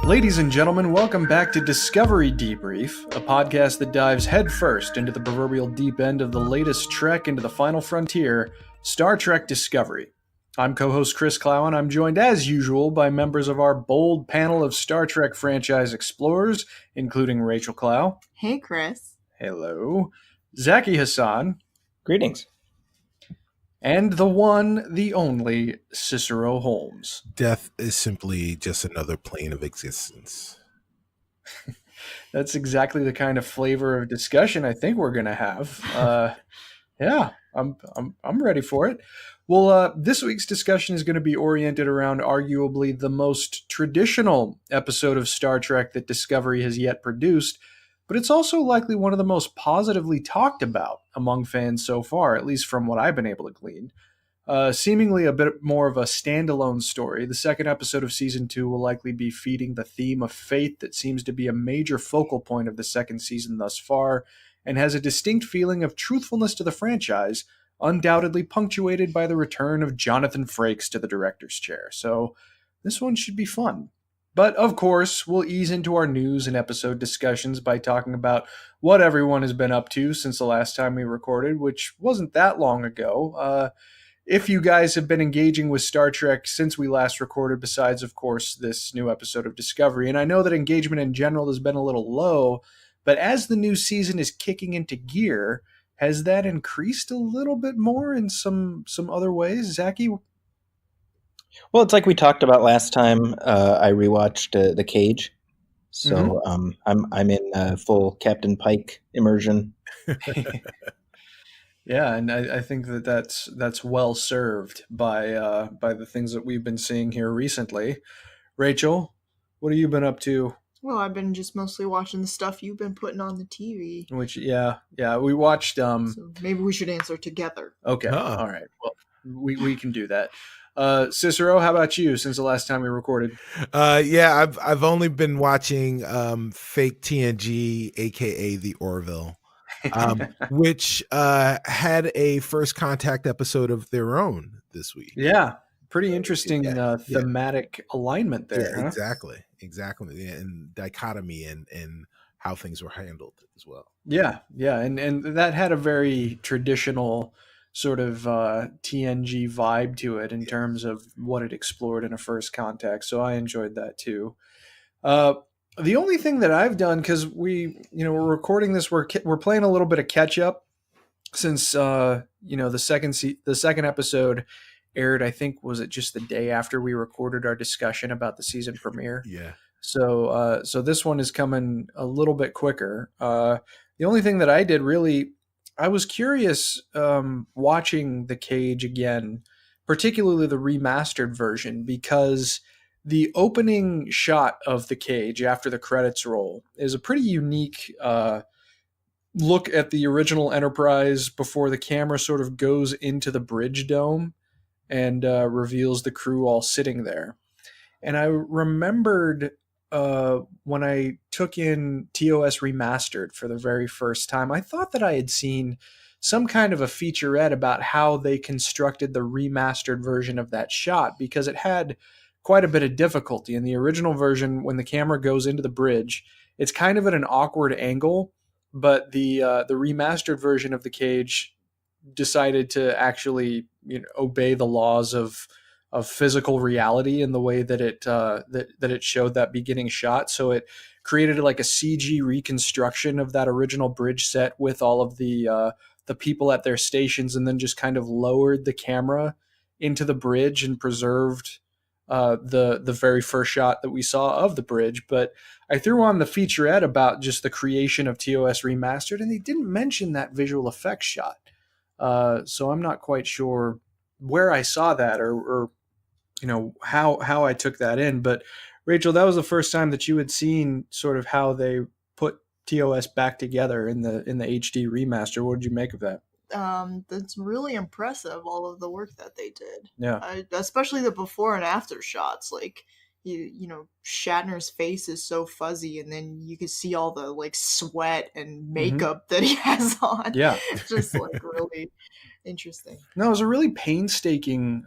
Ladies and gentlemen, welcome back to Discovery Debrief, a podcast that dives headfirst into the proverbial deep end of the latest trek into the final frontier, Star Trek Discovery. I'm co-host Chris Clow, and I'm joined as usual by members of our bold panel of Star Trek franchise explorers, including Rachael Clow. Hey, Chris. Hello. Zaki Hasan. Greetings. And the one, the only, Cicero Holmes. Death is simply just another plane of existence. That's exactly the kind of flavor of discussion I think we're going to have. Yeah, I'm ready for it. Well, this week's discussion is going to be oriented around arguably the most traditional episode of Star Trek that Discovery has yet produced, but it's also likely one of the most positively talked about among fans so far, at least from what I've been able to glean. Seemingly a bit more of a standalone story, the second episode of Season 2 will likely be feeding the theme of faith that seems to be a major focal point of the second season thus far, and has a distinct feeling of truthfulness to the franchise, undoubtedly punctuated by the return of Jonathan Frakes to the director's chair. So this one should be fun. But of course, we'll ease into our news and episode discussions by talking about what everyone has been up to since the last time we recorded, which wasn't that long ago. If you guys have been engaging with Star Trek since we last recorded, besides, of course, this new episode of Discovery, and I know that engagement in general has been a little low, but as the new season is kicking into gear, has that increased a little bit more in some other ways? Zaki? Well, it's like we talked about last time. I rewatched The Cage, so I'm in full Captain Pike immersion. Yeah, and I think that's well served by the things that we've been seeing here recently. Rachael, what have you been up to? Well, I've been just mostly watching the stuff you've been putting on the TV. Which, yeah, we watched. So maybe we should answer together. Okay, all right. Well, we can do that. Cicero, how about you? Since the last time we recorded, Yeah, I've only been watching fake TNG, aka the Orville, which had a first contact episode of their own this week. Yeah, pretty interesting thematic alignment there. Yeah, exactly, and dichotomy and how things were handled as well. Yeah, and that had a very traditional sort of TNG vibe to it in terms of what it explored in a first contact. So I enjoyed that too. The only thing that I've done, because we're recording this, we're playing a little bit of catch up since the second episode aired. I think was it just the day after we recorded our discussion about the season premiere. Yeah. So this one is coming a little bit quicker. The only thing that I did really, I was curious watching The Cage again, particularly the remastered version, because the opening shot of The Cage after the credits roll is a pretty unique look at the original Enterprise before the camera sort of goes into the bridge dome and reveals the crew all sitting there. And I remembered when I took in TOS Remastered for the very first time, I thought that I had seen some kind of a featurette about how they constructed the remastered version of that shot, because it had quite a bit of difficulty. In the original version, when the camera goes into the bridge, it's kind of at an awkward angle, but the remastered version of The Cage decided to actually obey the laws of physical reality in the way that it showed that beginning shot. So it created like a CG reconstruction of that original bridge set with all of the people at their stations, and then just kind of lowered the camera into the bridge and preserved the very first shot that we saw of the bridge. But I threw on the featurette about just the creation of TOS Remastered, and they didn't mention that visual effects shot. So I'm not quite sure where I saw that or how I took that in. But Rachael, that was the first time that you had seen sort of how they put TOS back together in the HD remaster. What did you make of that? That's really impressive, all of the work that they did. Yeah. Especially the before and after shots. Like, Shatner's face is so fuzzy, and then you can see all the like sweat and makeup that he has on. Yeah. It's just like really interesting. No, it was a really painstaking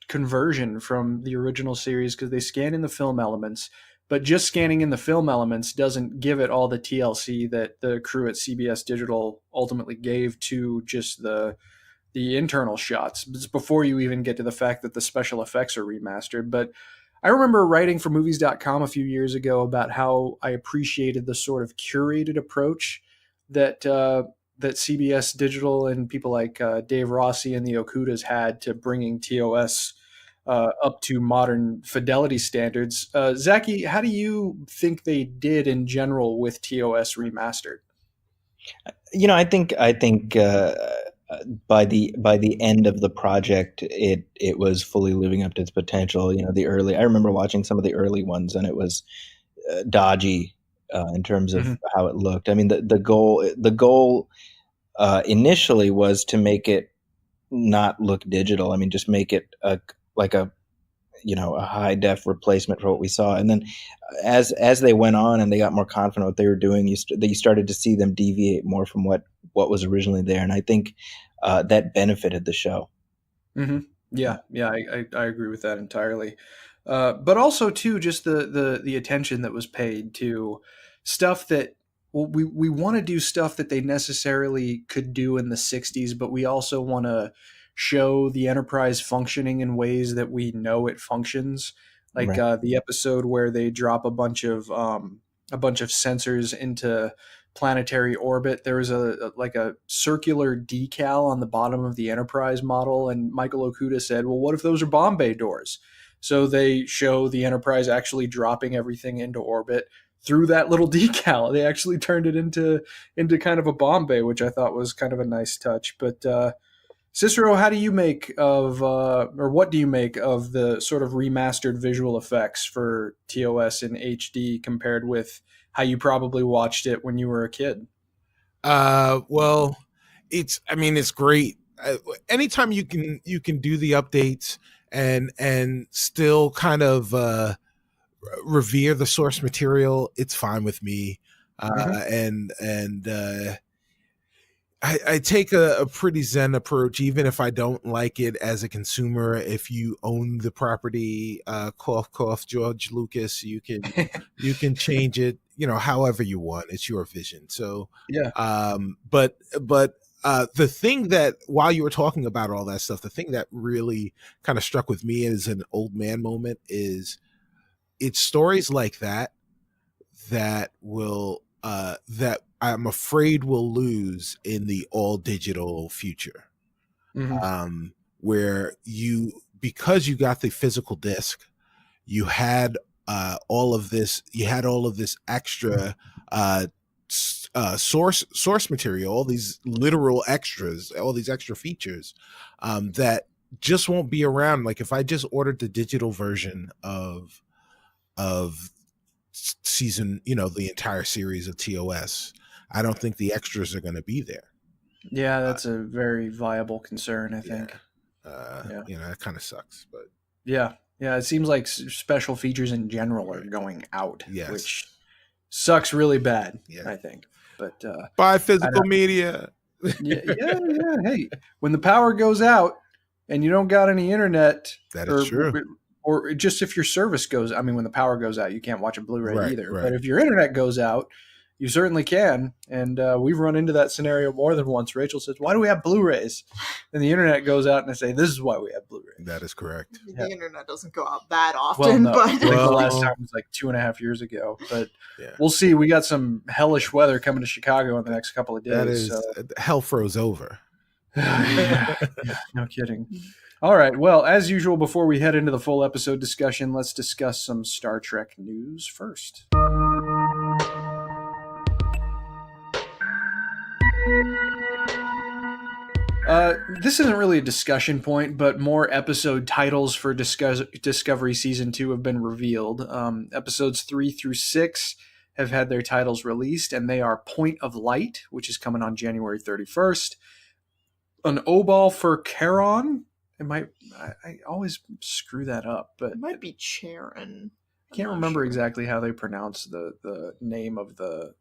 conversion from the original series because they scan in the film elements, but just scanning in the film elements doesn't give it all the TLC that the crew at CBS Digital ultimately gave to just the internal shots. It's before you even get to the fact that the special effects are remastered. But I remember writing for movies.com a few years ago about how I appreciated the sort of curated approach that that CBS Digital and people like Dave Rossi and the Okudas had to bringing TOS up to modern fidelity standards. Zaki, how do you think they did in general with TOS remastered? I think by the end of the project, it was fully living up to its potential. I remember watching some of the early ones, and it was dodgy in terms of how it looked. I mean, the goal initially was to make it not look digital. I mean, just make it a high def replacement for what we saw. And then as they went on and they got more confident what they were doing, you started to see them deviate more from what was originally there. And I think that benefited the show. Mm-hmm. Yeah. I agree with that entirely. But also too, just the attention that was paid to stuff that, well, we want to do stuff that they necessarily could do in the 60s, but we also want to show the Enterprise functioning in ways that we know it functions. Like Right. The episode where they drop a bunch of sensors into planetary orbit. There was a circular decal on the bottom of the Enterprise model, and Michael Okuda said, "Well, what if those are bomb bay doors?" So they show the Enterprise actually dropping everything into orbit through that little decal. They actually turned it into kind of a bomb bay, which I thought was kind of a nice touch. But Cicero, how do you make of, or what do you make of the sort of remastered visual effects for TOS in HD compared with how you probably watched it when you were a kid? Well, it's great. Anytime you can do the updates and still kind of revere the source material, it's fine with me. And I take a pretty zen approach, even if I don't like it as a consumer. If you own the property, cough, George Lucas, you can change it, however you want. It's your vision. So, Yeah. But the thing that, while you were talking about all that stuff, the thing that really kind of struck with me as an old man moment is it's stories like that will that I'm afraid will lose in the all digital future. Where because you got the physical disc, you had all of this extra source material, all these literal extras, all these extra features that just won't be around. Like if I just ordered the digital version of season, the entire series of TOS, I don't think the extras are going to be there. Yeah, that's a very viable concern, I think. That kind of sucks, but yeah, it seems like special features in general are going out, Yes. which sucks really bad, I think. But buy physical media. yeah. Hey, when the power goes out and you don't got any internet, that is true. Or just if your service goes, I mean, when the power goes out, you can't watch a Blu-ray either. Right. But if your internet goes out, you certainly can. And we've run into that scenario more than once. Rachel says, "Why do we have Blu-rays?" And the internet goes out and I say, "This is why we have Blu-rays." That is correct. The internet doesn't go out that often, well, no. but I think the last time was like 2.5 years ago. But we'll see. We got some hellish weather coming to Chicago in the next couple of days. That is, hell froze over. Yeah, no kidding. All right. Well, as usual, before we head into the full episode discussion, let's discuss some Star Trek news first. This isn't really a discussion point, but more episode titles for Discovery Season 2 have been revealed. Episodes 3 through 6 have had their titles released, and they are Point of Light, which is coming on January 31st. An O-Ball for Charon. I always screw that up, but it might be Charon. I can't remember exactly how they pronounce the name of the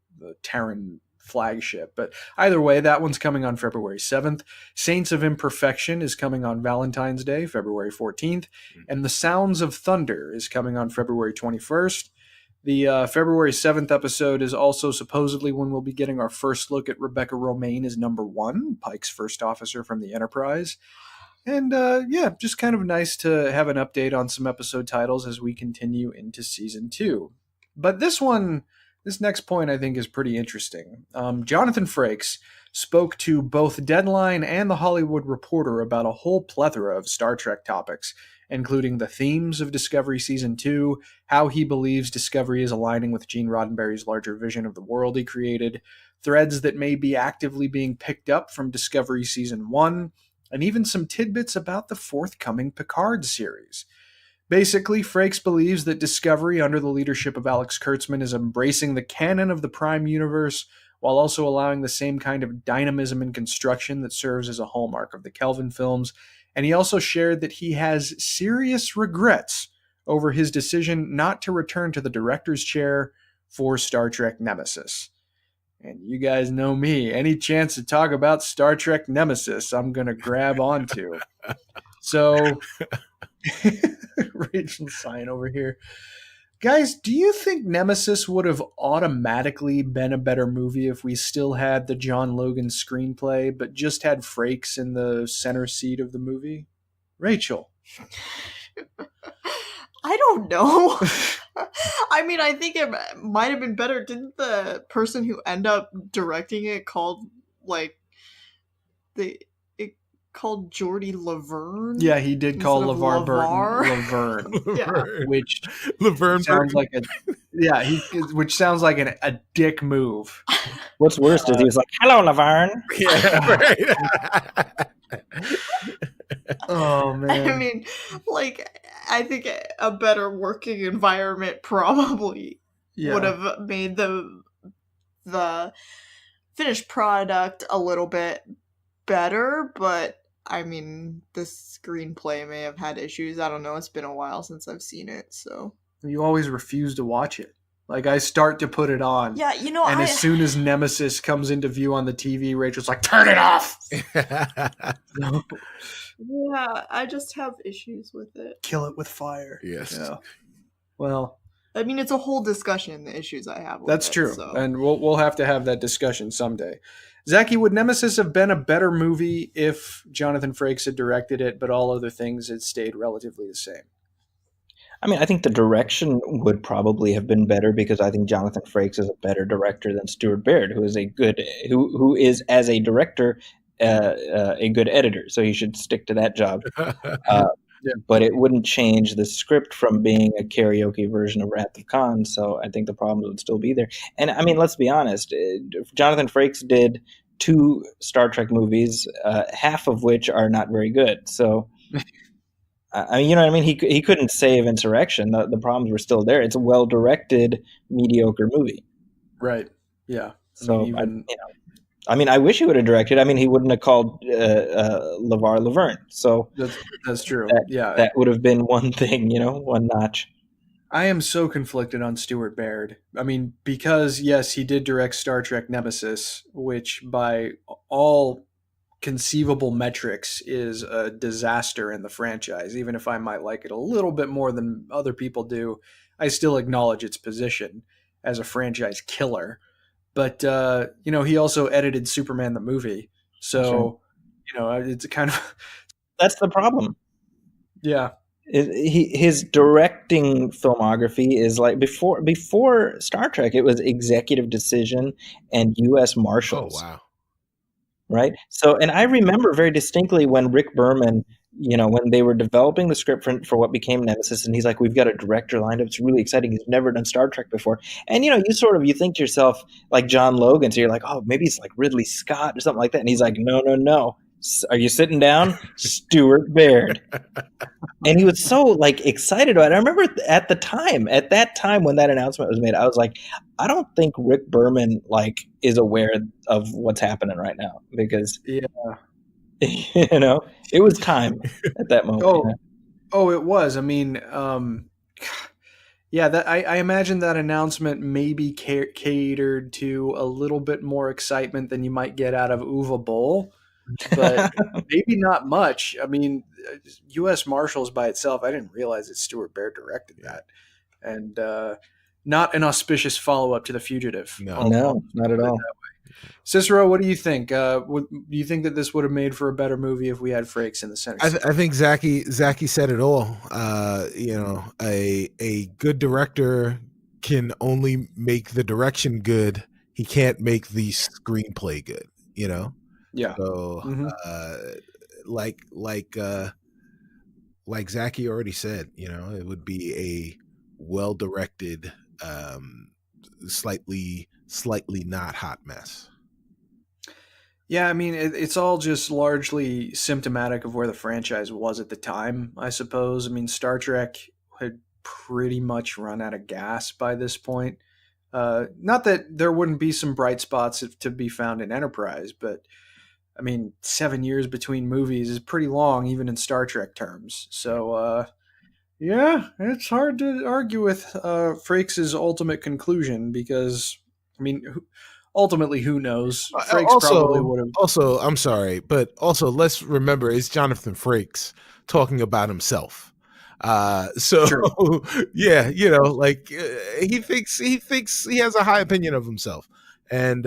Terran flagship. But either way, that one's coming on February 7th. Saints of Imperfection is coming on Valentine's Day, February 14th. And The Sounds of Thunder is coming on February 21st. The February 7th episode is also supposedly when we'll be getting our first look at Rebecca Romaine as number 1, Pike's first officer from the Enterprise. And yeah, just kind of nice to have an update on some episode titles as we continue into season 2. But this next point I think is pretty interesting. Jonathan Frakes spoke to both Deadline and The Hollywood Reporter about a whole plethora of Star Trek topics, including the themes of Discovery Season 2, how he believes Discovery is aligning with Gene Roddenberry's larger vision of the world he created, threads that may be actively being picked up from Discovery Season 1, and even some tidbits about the forthcoming Picard series. Basically, Frakes believes that Discovery, under the leadership of Alex Kurtzman, is embracing the canon of the Prime universe while also allowing the same kind of dynamism and construction that serves as a hallmark of the Kelvin films. And he also shared that he has serious regrets over his decision not to return to the director's chair for Star Trek Nemesis. And you guys know me. Any chance to talk about Star Trek Nemesis, I'm going to grab onto. So, Rachel's sign over here. Guys, do you think Nemesis would have automatically been a better movie if we still had the John Logan screenplay, but just had Frakes in the center seat of the movie? Rachel. I don't know. I mean, I think it might have been better. Didn't the person who ended up directing it called Jordy Laverne? Yeah, he did call LeVar Burton Laverne. Yeah. Which Laverne sounds Burton. which sounds like a dick move. What's worse is he was like, "Hello, Laverne." Yeah, right. Oh man. I mean, I think a better working environment probably would have made the finished product a little bit better, but I mean, the screenplay may have had issues. I don't know. It's been a while since I've seen it, so. You always refuse to watch it. Like, I start to put it on. Yeah, and as soon as Nemesis comes into view on the TV, Rachel's like, turn it off! Yeah, I just have issues with it. Kill it with fire. Yes. Yeah. Well, I mean, it's a whole discussion, the issues I have with that's it. true. So. And we'll have to have that discussion someday. Zaki, would Nemesis have been a better movie if Jonathan Frakes had directed it, but all other things had stayed relatively the same? I mean, I think the direction would probably have been better because I think Jonathan Frakes is a better director than Stuart Baird, who is as a director a good editor. So he should stick to that job. But it wouldn't change the script from being a karaoke version of Wrath of Khan. So I think the problems would still be there. And I mean, let's be honest. Jonathan Frakes did 2 Star Trek movies, half of which are not very good. So, I mean, you know what I mean? He couldn't save Insurrection. The problems were still there. It's a well-directed, mediocre movie. Right. Yeah. So, I mean, I wish he would have directed. I mean, he wouldn't have called LeVar Laverne. So that's true. That would have been one thing, one notch. I am so conflicted on Stuart Baird. I mean, because yes, he did direct Star Trek Nemesis, which by all conceivable metrics is a disaster in the franchise. Even if I might like it a little bit more than other people do, I still acknowledge its position as a franchise killer. But, he also edited Superman the movie. So, it's kind of... That's the problem. Yeah. His directing filmography is like before Star Trek, it was executive decision and U.S. Marshals. Oh, wow. Right? So, and I remember very distinctly when Rick Berman, when they were developing the script for what became Nemesis, and he's like, we've got a director lined up. It's really exciting. He's never done Star Trek before. And, you think to yourself, like John Logan, so you're like, oh, maybe it's like Ridley Scott or something like that. And he's like, no. Are you sitting down? Stuart Baird. And he was so excited about it. I remember at that time when that announcement was made, I was like, I don't think Rick Berman is aware of what's happening right now because it was time at that moment. Oh, it was. I mean, Yeah, that I imagine that announcement may be catered to a little bit more excitement than you might get out of Uwe Boll, but maybe not much. I mean, U.S. Marshals by itself, I didn't realize that Stuart Baird directed that, and not an auspicious follow-up to The Fugitive. No, not at all. Cicero, what do you think? Do you think that this would have made for a better movie if we had Frakes in the center? I think Zaki said it all. A good director can only make the direction good. He can't make the screenplay good. Yeah. So, like Zaki already said, it would be a well-directed, slightly not hot mess. Yeah, I mean, it's all just largely symptomatic of where the franchise was at the time, I suppose. I mean, Star Trek had pretty much run out of gas by this point. Not that there wouldn't be some bright spots to be found in Enterprise, but I mean, 7 years between movies is pretty long, even in Star Trek terms. So, yeah, it's hard to argue with Frakes' ultimate conclusion because, I mean, ultimately, who knows? Frakes probably would have. Also, I'm sorry, but also let's remember it's Jonathan Frakes talking about himself. So True. Yeah, he thinks he has a high opinion of himself, and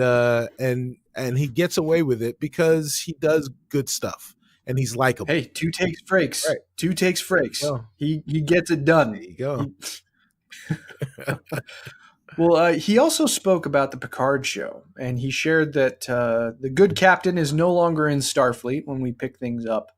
he gets away with it because he does good stuff and he's likable. Hey, 2 takes Frakes. Right. 2 takes Frakes. He gets it done. There you go. Well, he also spoke about the Picard show, and he shared that the good captain is no longer in Starfleet when we pick things up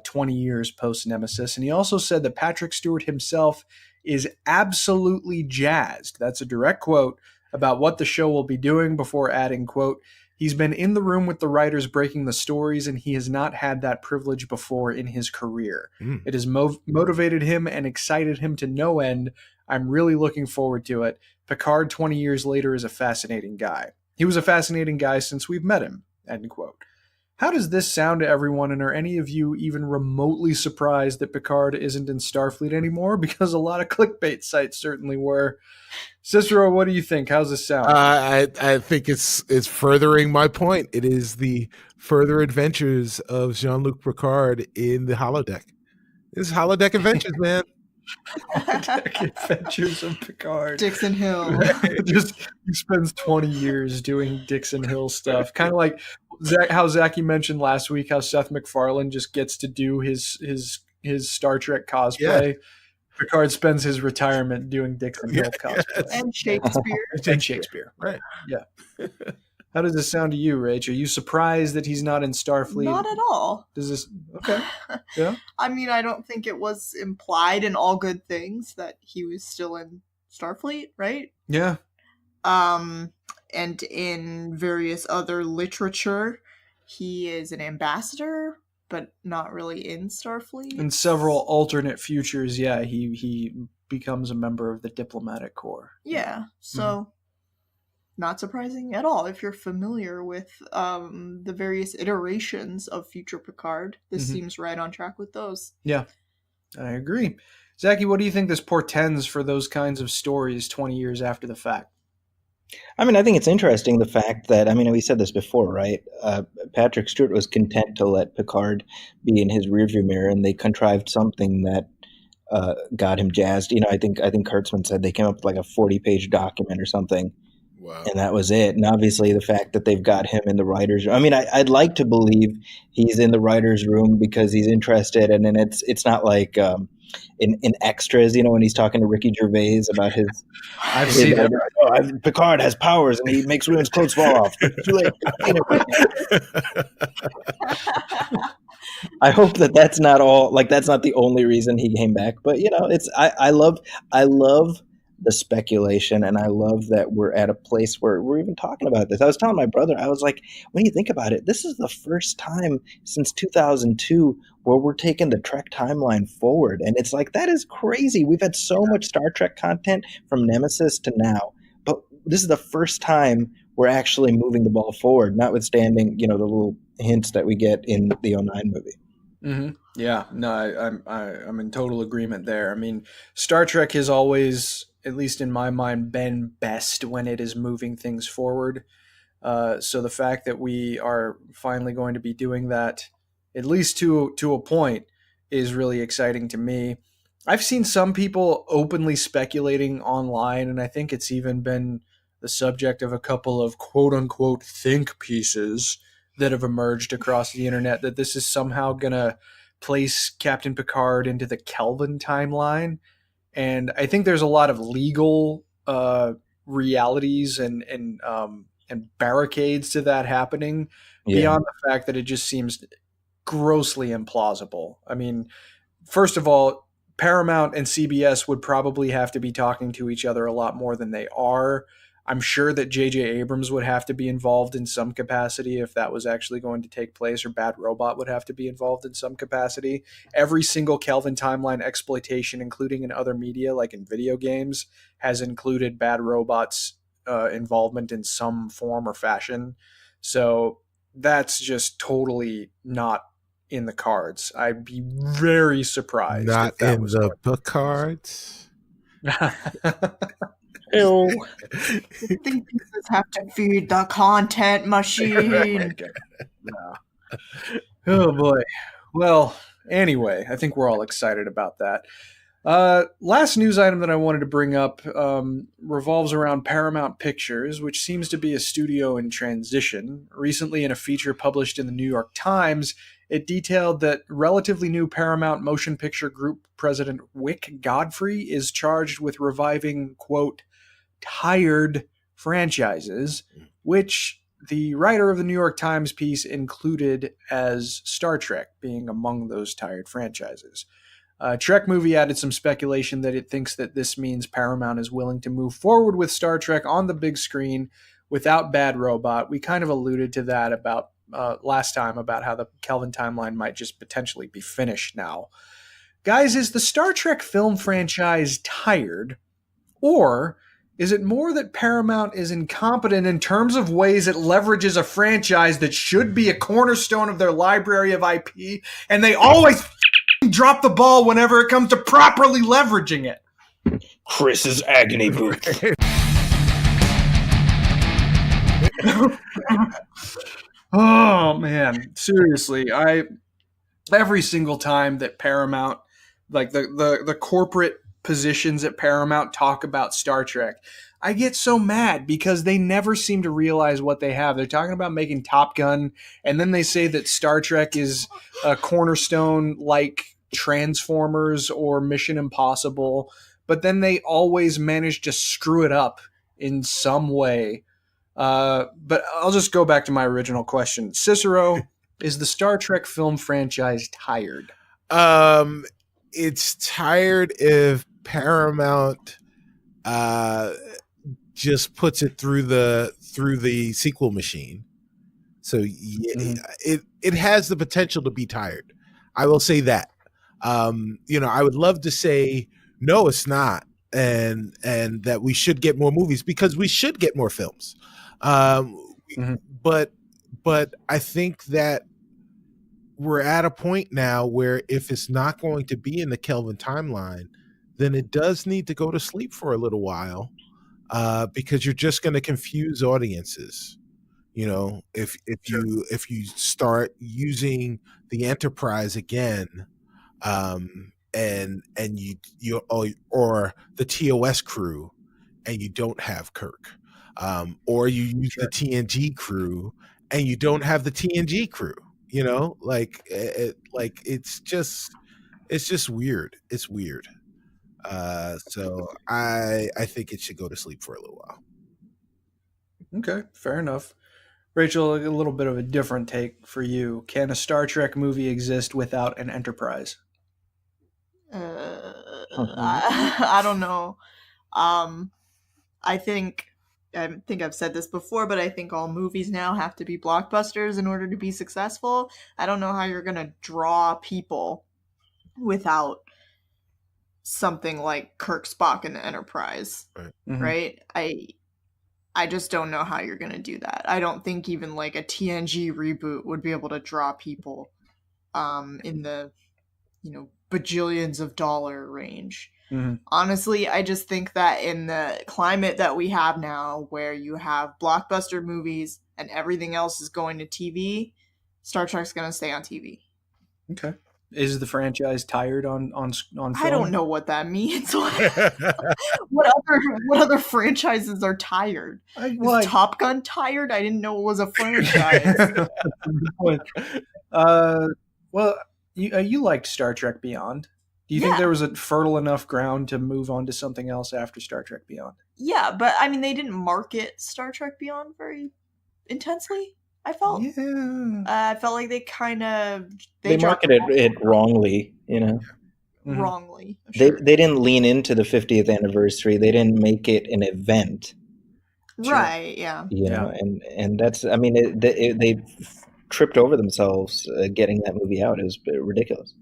20 years post-Nemesis. And he also said that Patrick Stewart himself is absolutely jazzed. That's a direct quote about what the show will be doing before adding, quote, "He's been in the room with the writers breaking the stories, and he has not had that privilege before in his career. It has motivated him and excited him to no end. I'm really looking forward to it. Picard 20 years later is a fascinating guy. He was a fascinating guy since we've met him," end quote. How does this sound to everyone, and are any of you even remotely surprised that Picard isn't in Starfleet anymore? Because a lot of clickbait sites certainly were. Cicero, what do you think? How's this sound? I think it's furthering my point. It is the further adventures of Jean-Luc Picard in the holodeck. It's holodeck adventures, man. Adventures of Picard. Dixon Hill. He spends 20 years doing Dixon Hill stuff. Kind of like how Zaki mentioned last week, how Seth MacFarlane just gets to do his Star Trek cosplay. Yeah. Picard spends his retirement doing Dixon Hill cosplay. And Shakespeare. And Shakespeare, right. Yeah. How does this sound to you, Rach? Are you surprised that he's not in Starfleet? Not at all. Does this... Okay. Yeah. I mean, I don't think it was implied in All Good Things that he was still in Starfleet, right? Yeah. And in various other literature, he is an ambassador, but not really in Starfleet. In several alternate futures, yeah, he becomes a member of the diplomatic corps. Yeah, so... Not surprising at all if you're familiar with the various iterations of future Picard. This seems right on track with those. Yeah, I agree. Zaki, what do you think this portends for those kinds of stories 20 years after the fact? I mean, I think it's interesting, the fact that, I mean, we said this before, right? Patrick Stewart was content to let Picard be in his rearview mirror, and they contrived something that got him jazzed. I think Kurtzman said they came up with like a 40-page document or something. Wow. And that was it. And obviously the fact that they've got him in the writer's room. I mean, I'd like to believe he's in the writer's room because he's interested. And then it's not like in extras, when he's talking to Ricky Gervais about his... I've seen it. Picard has powers and he makes women's clothes fall off. Too late. I hope that's not all, like that's not the only reason he came back. But, I love the speculation, and I love that we're at a place where we're even talking about this. I was telling my brother, I was like, when you think about it, this is the first time since 2002 where we're taking the Trek timeline forward. And it's like, that is crazy. We've had so much Star Trek content from Nemesis to now, but this is the first time we're actually moving the ball forward, notwithstanding, the little hints that we get in the 09 movie. Mm-hmm. Yeah, no, I'm in total agreement there. I mean, Star Trek has always at least in my mind, been best when it is moving things forward. So the fact that we are finally going to be doing that, at least to a point, is really exciting to me. I've seen some people openly speculating online, and I think it's even been the subject of a couple of quote unquote think pieces that have emerged across the internet, that this is somehow going to place Captain Picard into the Kelvin timeline. And I think there's a lot of legal realities and barricades to that happening, beyond the fact that it just seems grossly implausible. I mean, first of all, Paramount and CBS would probably have to be talking to each other a lot more than they are. I'm sure that J.J. Abrams would have to be involved in some capacity if that was actually going to take place, or Bad Robot would have to be involved in some capacity. Every single Kelvin timeline exploitation, including in other media, like in video games, has included Bad Robot's involvement in some form or fashion. So that's just totally not in the cards. I'd be very surprised. Not if that in was the cards. Ew. Think pieces have to feed the content machine. Yeah. Oh boy. Well, anyway, I think we're all excited about that. Last news item that I wanted to bring up revolves around Paramount Pictures, which seems to be a studio in transition. Recently, in a feature published in the New York Times, it detailed that relatively new Paramount Motion Picture Group president Wick Godfrey is charged with reviving, quote, tired franchises, which the writer of the New York Times piece included as Star Trek being among those tired franchises. Trek Movie added some speculation that it thinks that this means Paramount is willing to move forward with Star Trek on the big screen without Bad Robot. We kind of alluded to that about last time, about how the Kelvin timeline might just potentially be finished now. Guys, is the Star Trek film franchise tired, or is it more that Paramount is incompetent in terms of ways it leverages a franchise that should be a cornerstone of their library of IP, and they always drop the ball whenever it comes to properly leveraging it? Chris's agony booth. Oh man, seriously, every single time that Paramount, like the corporate positions at Paramount, talk about Star Trek, I get so mad because they never seem to realize what they have. They're talking about making Top Gun, and then they say that Star Trek is a cornerstone like Transformers or Mission Impossible, but then they always manage to screw it up in some way. But I'll just go back to my original question. Cicero, is the Star Trek film franchise tired? It's tired if Paramount just puts it through the sequel machine. So it has the potential to be tired. I will say that. I would love to say no, it's not, and that we should get more movies, because we should get more films. But I think that we're at a point now where if it's not going to be in the Kelvin timeline, then it does need to go to sleep for a little while, because you're just going to confuse audiences. If you start using the Enterprise again, and you or the TOS crew, and you don't have Kirk, or you use the TNG crew and you don't have the TNG crew. It's just weird. It's weird. So I think it should go to sleep for a little while. Okay, fair enough. Rachel, a little bit of a different take for you. Can a Star Trek movie exist without an Enterprise? I don't know. I think I've said this before, but I think all movies now have to be blockbusters in order to be successful. I don't know how you're going to draw people without something like Kirk, Spock, and the Enterprise, right? I just don't know how you're going to do that. I don't think even like a TNG reboot would be able to draw people in the bajillions of dollar range. Mm-hmm. Honestly, I just think that in the climate that we have now, where you have blockbuster movies and everything else is going to TV, Star Trek's going to stay on TV. Okay. Is the franchise tired on film? I don't know what that means. What other franchises are tired? Is Top Gun tired? I didn't know it was a franchise. Well, you liked Star Trek Beyond. Do you think there was a fertile enough ground to move on to something else after Star Trek Beyond? Yeah, but I mean, they didn't market Star Trek Beyond very intensely. I felt. Yeah. I felt like they kind of they marketed it wrongly, you know. Wrongly. Sure. They didn't lean into the 50th anniversary. They didn't make it an event. Right. Yeah. You know, and that's. I mean, they tripped over themselves getting that movie out. It was ridiculous.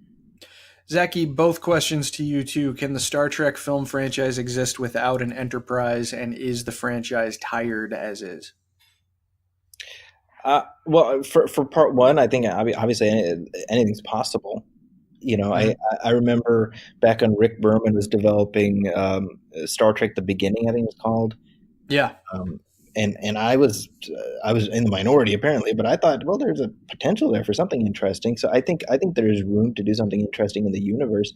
Zaki, both questions to you too. Can the Star Trek film franchise exist without an Enterprise, and is the franchise tired as is? Well, for part one, I think obviously anything's possible. You know, I remember back when Rick Berman was developing Star Trek: The Beginning, I think it was called. Yeah. And I was in the minority apparently, but I thought, well, there's a potential there for something interesting. So I think there's room to do something interesting in the universe.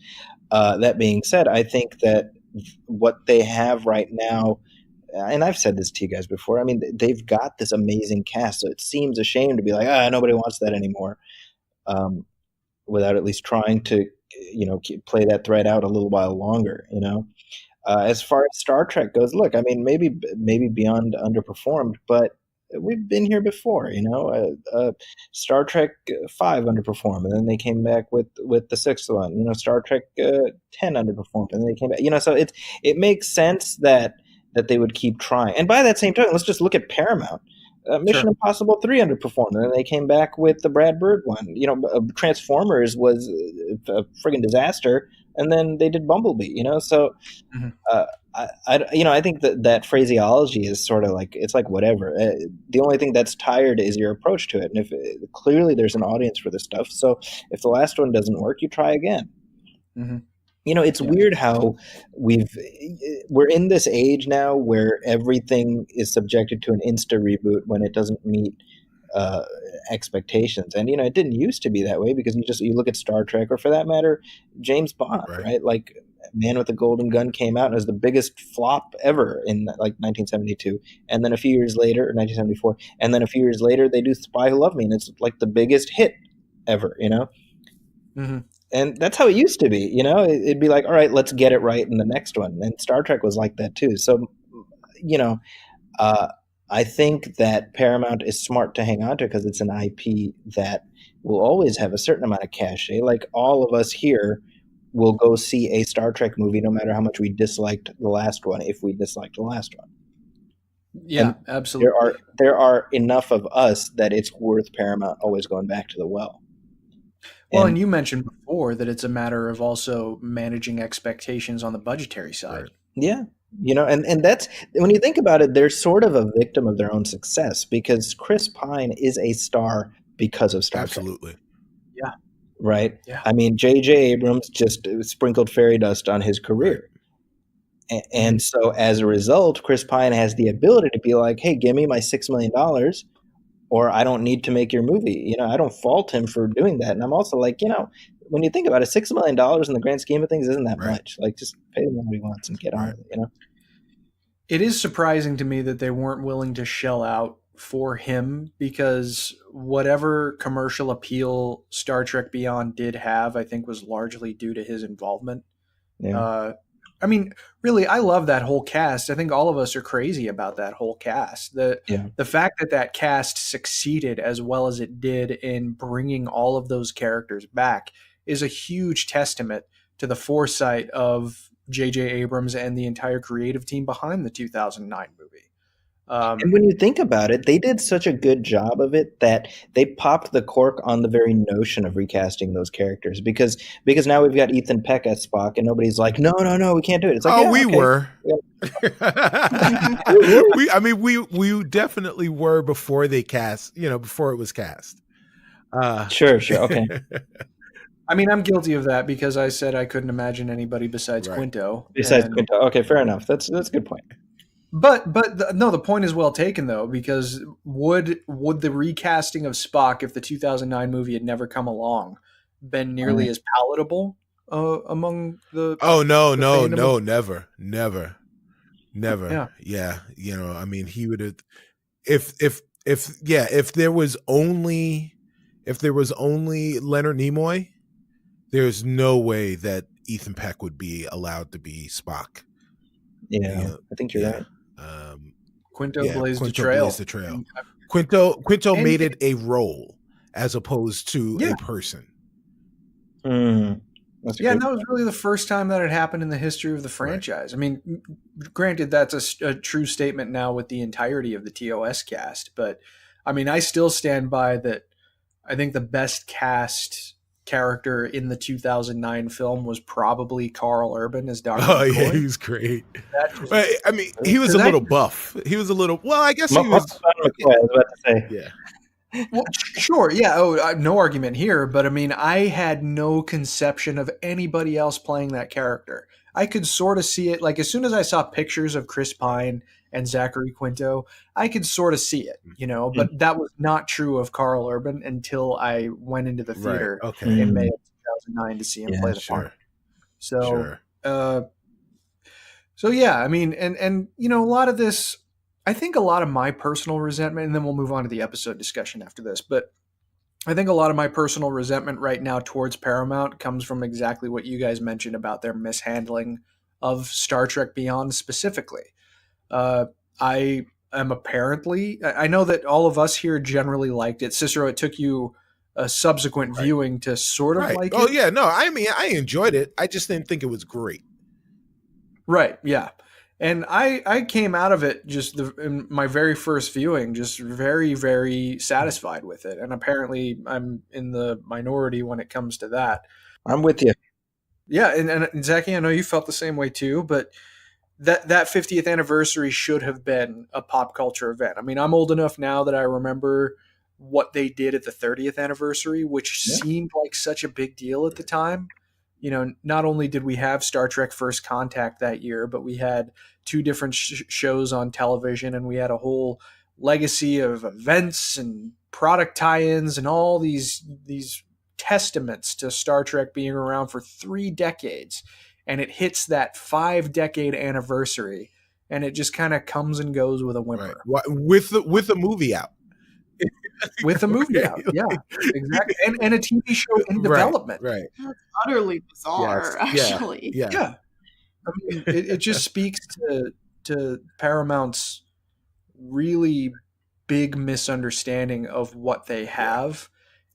That being said, I think that what they have right now, and I've said this to you guys before, I mean, they've got this amazing cast, so it seems a shame to be like, nobody wants that anymore, without at least trying to, you know, play that thread out a little while longer, you know. As far as Star Trek goes, look, I mean, maybe Beyond underperformed, but we've been here before, you know. Star Trek 5 underperformed, and then they came back with the sixth one. You know, Star Trek 10 underperformed, and then they came back. You know, so it makes sense that they would keep trying. And by that same token, let's just look at Paramount. Mission Impossible 3 underperformed, and then they came back with the Brad Bird one. You know, Transformers was a friggin' disaster, and then they did Bumblebee. You know, so I think that phraseology is sort of like, it's like whatever. The only thing that's tired is your approach to it, and if clearly there's an audience for this stuff. So if the last one doesn't work, you try again. Mm-hmm. You know, it's weird how we're in this age now where everything is subjected to an insta reboot when it doesn't meet expectations. And, you know, it didn't used to be that way, because you look at Star Trek, or for that matter, James Bond, right? Like Man with the Golden Gun came out and was the biggest flop ever in like 1972. And then a few years later, or 1974, and then a few years later, they do Spy Who Loved Me, and it's like the biggest hit ever, you know? Mm-hmm. And that's how it used to be, you know. It'd be like, all right, let's get it right in the next one. And Star Trek was like that too. So, you know, I think that Paramount is smart to hang on to, because it's an IP that will always have a certain amount of cachet. Like all of us here will go see a Star Trek movie no matter how much we disliked the last one, if we disliked the last one. Yeah, and absolutely. There are enough of us that it's worth Paramount always going back to the well. Well, and you mentioned before that it's a matter of also managing expectations on the budgetary side. Right. Yeah. You know, and that's, when you think about it, they're sort of a victim of their own success, because Chris Pine is a star because of Star Trek. Absolutely. Yeah. Right? Yeah. I mean, J.J. Abrams just sprinkled fairy dust on his career. And so as a result, Chris Pine has the ability to be like, hey, give me my $6 million, or I don't need to make your movie. You know, I don't fault him for doing that. And I'm also like, you know, when you think about it, $6 million in the grand scheme of things isn't that much. Like, just pay him what he wants and get on with it, you know? It is surprising to me that they weren't willing to shell out for him, because whatever commercial appeal Star Trek Beyond did have, I think was largely due to his involvement. Yeah. I mean, really, I love that whole cast. I think all of us are crazy about that whole cast. The fact that cast succeeded as well as it did in bringing all of those characters back is a huge testament to the foresight of J.J. Abrams and the entire creative team behind the 2009 movie. And when you think about it, they did such a good job of it that they popped the cork on the very notion of recasting those characters, because now we've got Ethan Peck as Spock, and nobody's like, no, we can't do it. It's like, we okay. were. We definitely were before they cast, before it was cast. Sure, okay. I mean, I'm guilty of that because I said I couldn't imagine anybody besides Quinto. Besides Quinto. Okay, fair enough. That's a good point. But no, the point is well taken though, because would the recasting of Spock, if the 2009 movie had never come along, been nearly as palatable among the? Oh no, never. Yeah. You know, I mean, he would have if there was only Leonard Nimoy, there's no way that Ethan Peck would be allowed to be Spock. Yeah, I think you're right. Quinto blazed the trail. Quinto made it a role as opposed to a person. And that was really the first time that had happened in the history of the franchise. Right. I mean, granted, that's a true statement now with the entirety of the TOS cast, but I mean, I still stand by that. I think the best cast character in the 2009 film was probably Carl Urban as Dr. McCoy. Yeah, he was great. I mean, he was a little buff. He was a little, well, I guess he was. McCoy, I was about to say. Yeah. Well, sure, yeah. No argument here, but I mean, I had no conception of anybody else playing that character. I could sort of see it, like as soon as I saw pictures of Chris Pine and Zachary Quinto, I could sort of see it, you know. But that was not true of Carl Urban until I went into the theater in May of 2009 to see him play the part. So, so yeah, I mean, and you know, a lot of this. I think a lot of my personal resentment, and then we'll move on to the episode discussion after this, but I think a lot of my personal resentment right now towards Paramount comes from exactly what you guys mentioned about their mishandling of Star Trek Beyond specifically. I am apparently, I know that all of us here generally liked it. Cicero, it took you a subsequent viewing to sort of like it. Oh yeah, no, I mean, I enjoyed it. I just didn't think it was great. Right, yeah. And I came out of it in my very first viewing, just very, very satisfied with it. And apparently I'm in the minority when it comes to that. I'm with you. Yeah. And Zaki, I know you felt the same way too, but that 50th anniversary should have been a pop culture event. I mean, I'm old enough now that I remember what they did at the 30th anniversary, which seemed like such a big deal at the time. You know, not only did we have Star Trek First Contact that year, but we had two different shows on television, and we had a whole legacy of events and product tie-ins and all these testaments to Star Trek being around for 3 decades. And it hits that 5-decade anniversary, and it just kind of comes and goes with a whimper. Right. With the movie out. With a movie out, yeah, exactly, and a TV show in development. Right. That's utterly bizarre, actually. Yeah. I mean, it just speaks to Paramount's really big misunderstanding of what they have,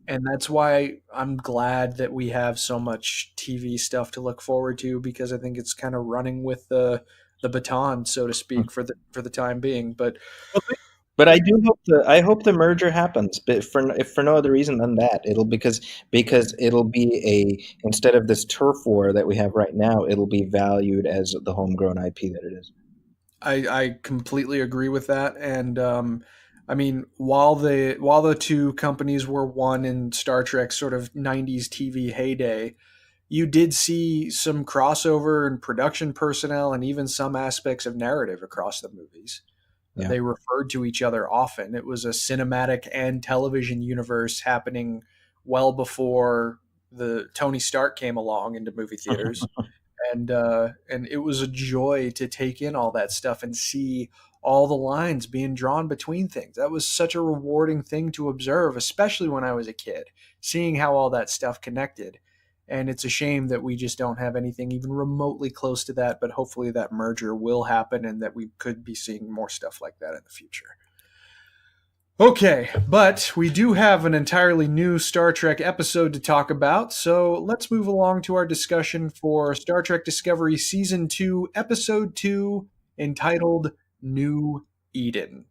and that's why I'm glad that we have so much TV stuff to look forward to, because I think it's kind of running with the baton, so to speak, for the time being, But I hope the merger happens, but if for no other reason than that, because it'll be instead of this turf war that we have right now, it'll be valued as the homegrown IP that it is. I completely agree with that, and I mean, while the two companies were one in Star Trek's sort of 90s TV heyday, you did see some crossover in production personnel and even some aspects of narrative across the movies. Yeah. They referred to each other often. It was a cinematic and television universe happening well before the Tony Stark came along into movie theaters. and it was a joy to take in all that stuff and see all the lines being drawn between things. That was such a rewarding thing to observe, especially when I was a kid, seeing how all that stuff connected. And it's a shame that we just don't have anything even remotely close to that, but hopefully that merger will happen and that we could be seeing more stuff like that in the future. Okay, but we do have an entirely new Star Trek episode to talk about, so let's move along to our discussion for Star Trek Discovery Season 2, Episode 2, entitled New Eden.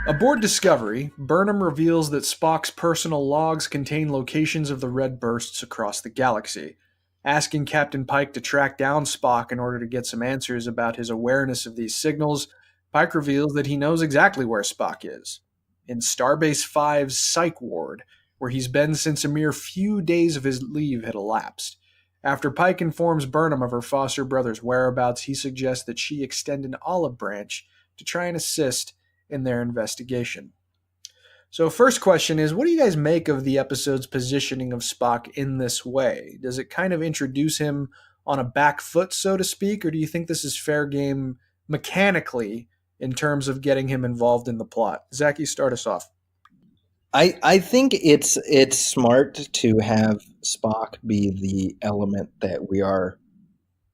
Aboard Discovery, Burnham reveals that Spock's personal logs contain locations of the red bursts across the galaxy. Asking Captain Pike to track down Spock in order to get some answers about his awareness of these signals, Pike reveals that he knows exactly where Spock is, in Starbase 5's psych ward, where he's been since a mere few days of his leave had elapsed. After Pike informs Burnham of her foster brother's whereabouts, he suggests that she extend an olive branch to try and assist in their investigation. So first question is, what do you guys make of the episode's positioning of Spock in this way? Does it kind of introduce him on a back foot, so to speak, or do you think this is fair game mechanically in terms of getting him involved in the plot? Zaki, start us off. I think it's smart to have Spock be the element that we are,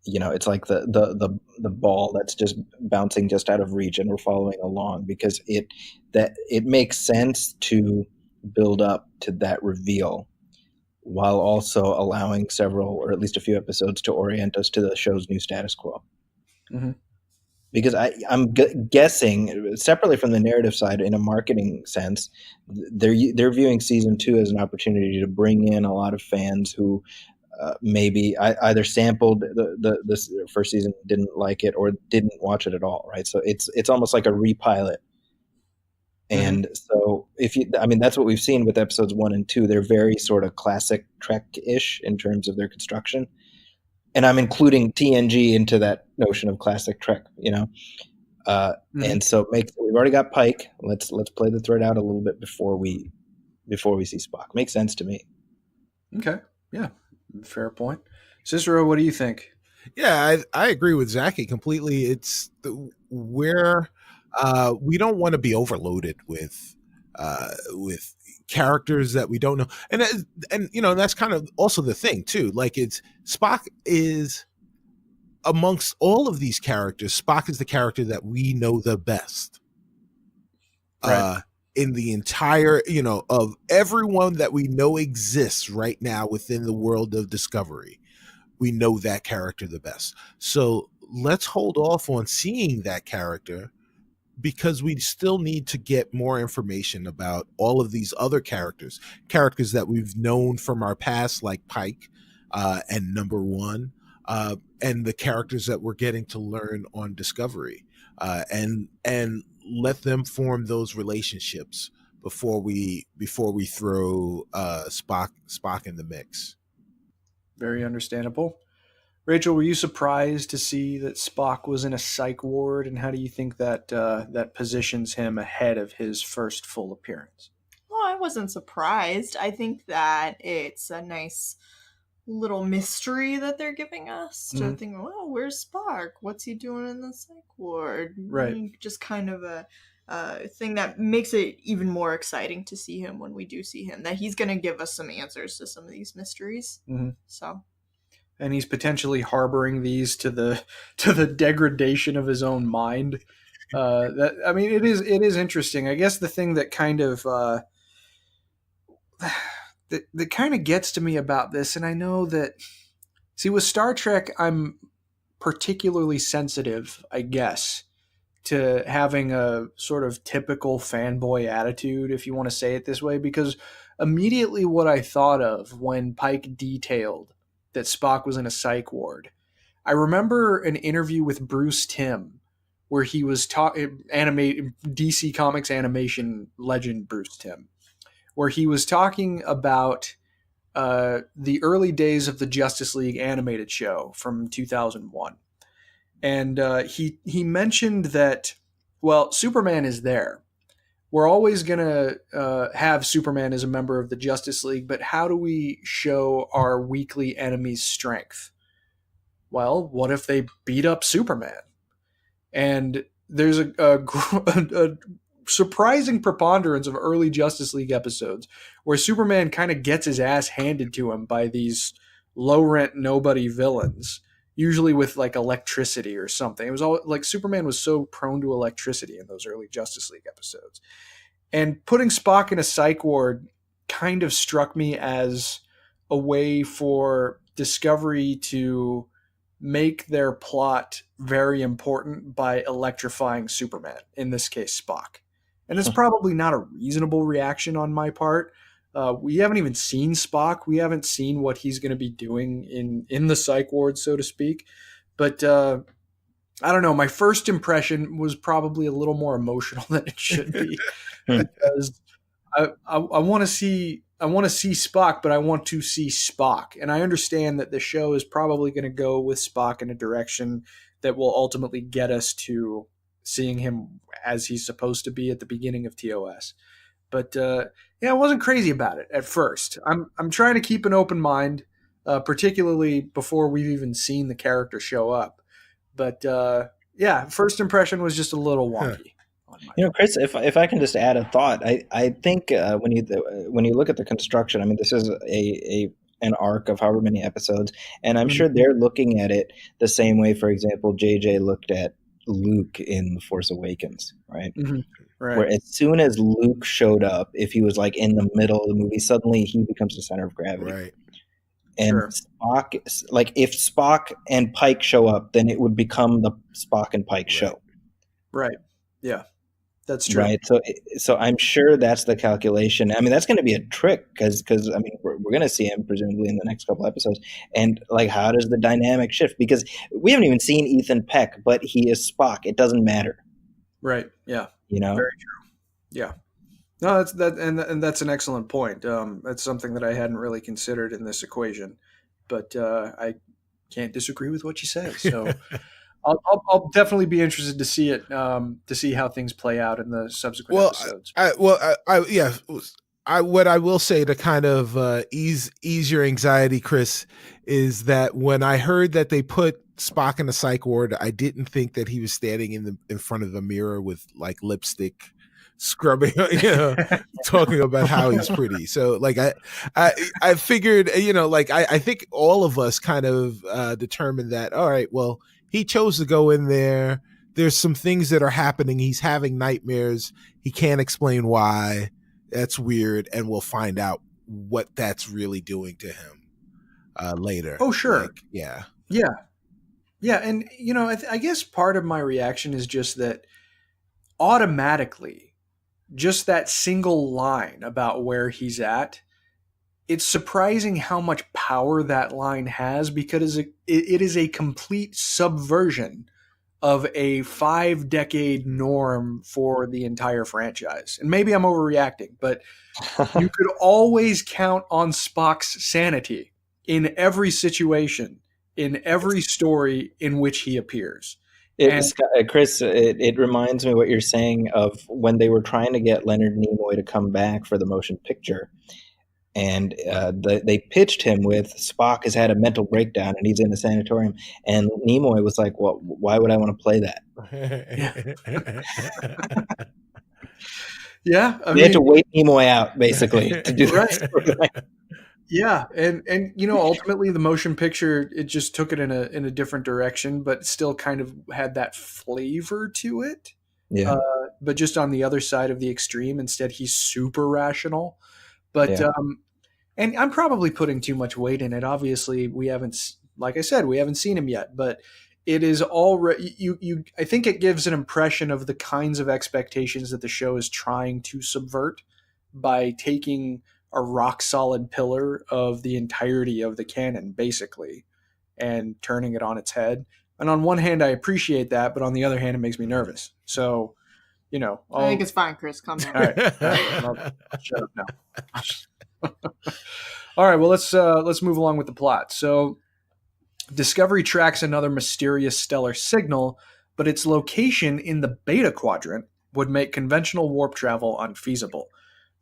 it's like the ball that's just bouncing just out of reach and we're following along, because it makes sense to build up to that reveal while also allowing several, or at least a few episodes, to orient us to the show's new status quo. Mm-hmm. Because I'm guessing, separately from the narrative side, in a marketing sense, they're viewing season 2 as an opportunity to bring in a lot of fans who maybe either sampled the first season, didn't like it, or didn't watch it at all, right? So it's almost like a repilot. And so that's what we've seen with episodes 1 and 2. They're very sort of classic Trek-ish in terms of their construction. And I'm including TNG into that notion of classic Trek, and so we've already got Pike. Let's play the thread out a little bit before we see Spock. Makes sense to me. Okay, yeah, fair point. Cicero, what do you think? Yeah, I agree with Zaki completely. It's where we don't want to be overloaded with characters that we don't know, and that's kind of also the thing too. Like, it's Spock is amongst all of these characters, Spock is the character that we know the best. Right. In the entire, of everyone that we know exists right now within the world of Discovery, we know that character the best. So let's hold off on seeing that character, because we still need to get more information about all of these other characters that we've known from our past, like Pike and Number One, and the characters that we're getting to learn on Discovery, and let them form those relationships before we throw Spock in the mix. Very understandable. Rachel, were you surprised to see that Spock was in a psych ward, and how do you think that that positions him ahead of his first full appearance? Well, I wasn't surprised. I think that it's a nice little mystery that they're giving us to think, oh, where's Spock? What's he doing in the psych ward? Right. Just kind of a thing that makes it even more exciting to see him when we do see him, that he's going to give us some answers to some of these mysteries. So. And he's potentially harboring these to the degradation of his own mind. It is interesting. I guess the thing that kind of that kind of gets to me about this, and I know that, see, with Star Trek, I'm particularly sensitive, I guess, to having a sort of typical fanboy attitude, if you want to say it this way, because immediately what I thought of when Pike detailed that Spock was in a psych ward, I remember an interview with Bruce Timm where he was DC Comics animation legend Bruce Timm, where he was talking about the early days of the Justice League animated show from 2001. And he mentioned that, well, Superman is there. We're always going to have Superman as a member of the Justice League, but how do we show our weakly enemy's strength? Well, what if they beat up Superman? And there's a surprising preponderance of early Justice League episodes where Superman kind of gets his ass handed to him by these low-rent nobody villains, usually with like electricity or something. It was all like Superman was so prone to electricity in those early Justice League episodes. And putting Spock in a psych ward kind of struck me as a way for Discovery to make their plot very important by electrifying Superman, in this case Spock. And it's probably not a reasonable reaction on my part. We haven't even seen Spock. We haven't seen what he's going to be doing in the psych ward, so to speak. But I don't know. My first impression was probably a little more emotional than it should be, because I want to see Spock, but I want to see Spock, and I understand that the show is probably going to go with Spock in a direction that will ultimately get us to seeing him as he's supposed to be at the beginning of TOS. But I wasn't crazy about it at first. I'm trying to keep an open mind, particularly before we've even seen the character show up. But first impression was just a little wonky. Chris, if I can just add a thought, I think when you look at the construction, I mean, this is an arc of however many episodes, and I'm sure they're looking at it the same way. For example, JJ looked at Luke in The Force Awakens, right? Mm-hmm. Right. Where as soon as Luke showed up, if he was like in the middle of the movie, suddenly he becomes the center of gravity. Right. And Spock, like if Spock and Pike show up, then it would become the Spock and Pike show. Right. Yeah. That's true. Right. So I'm sure that's the calculation. I mean, that's going to be a trick because I mean, we're going to see him presumably in the next couple episodes. And like, how does the dynamic shift? Because we haven't even seen Ethan Peck, but he is Spock. It doesn't matter. Right. Yeah. Very true. Yeah. No, and that's an excellent point. That's something that I hadn't really considered in this equation, but I can't disagree with what you say. So. I'll definitely be interested to see it, to see how things play out in the subsequent episodes. What I will say to kind of ease your anxiety, Chris, is that when I heard that they put Spock in the psych ward, I didn't think that he was standing in front of a mirror with like lipstick scrubbing, talking about how he's pretty. So like I figured, I think all of us kind of determined that, all right, well, he chose to go in there. There's some things that are happening. He's having nightmares. He can't explain why. That's weird. And we'll find out what that's really doing to him later. Oh, sure. Yeah. And, I guess part of my reaction is just that automatically, just that single line about where he's at, it's surprising how much power that line has, because it is a complete subversion of a 5-decade norm for the entire franchise. And maybe I'm overreacting, but you could always count on Spock's sanity in every situation, in every story in which he appears. Chris, it reminds me what you're saying of when they were trying to get Leonard Nimoy to come back for the motion picture. And they pitched him with Spock has had a mental breakdown and he's in a sanatorium. And Nimoy was like, well, why would I want to play that? Yeah. They had to wait Nimoy out, basically, to do that. Yeah. And ultimately the motion picture, it just took it in a different direction, but still kind of had that flavor to it. Yeah. But just on the other side of the extreme. Instead, he's super rational. But and I'm probably putting too much weight in it. Obviously, we haven't seen him yet, but it is already I think it gives an impression of the kinds of expectations that the show is trying to subvert by taking a rock solid pillar of the entirety of the canon, basically, and turning it on its head. And on one hand, I appreciate that, but on the other hand, it makes me nervous. So, I think it's fine, Chris. Calm down. All right. I'll shut up now. All right. Well, let's move along with the plot. So, Discovery tracks another mysterious stellar signal, but its location in the Beta Quadrant would make conventional warp travel unfeasible.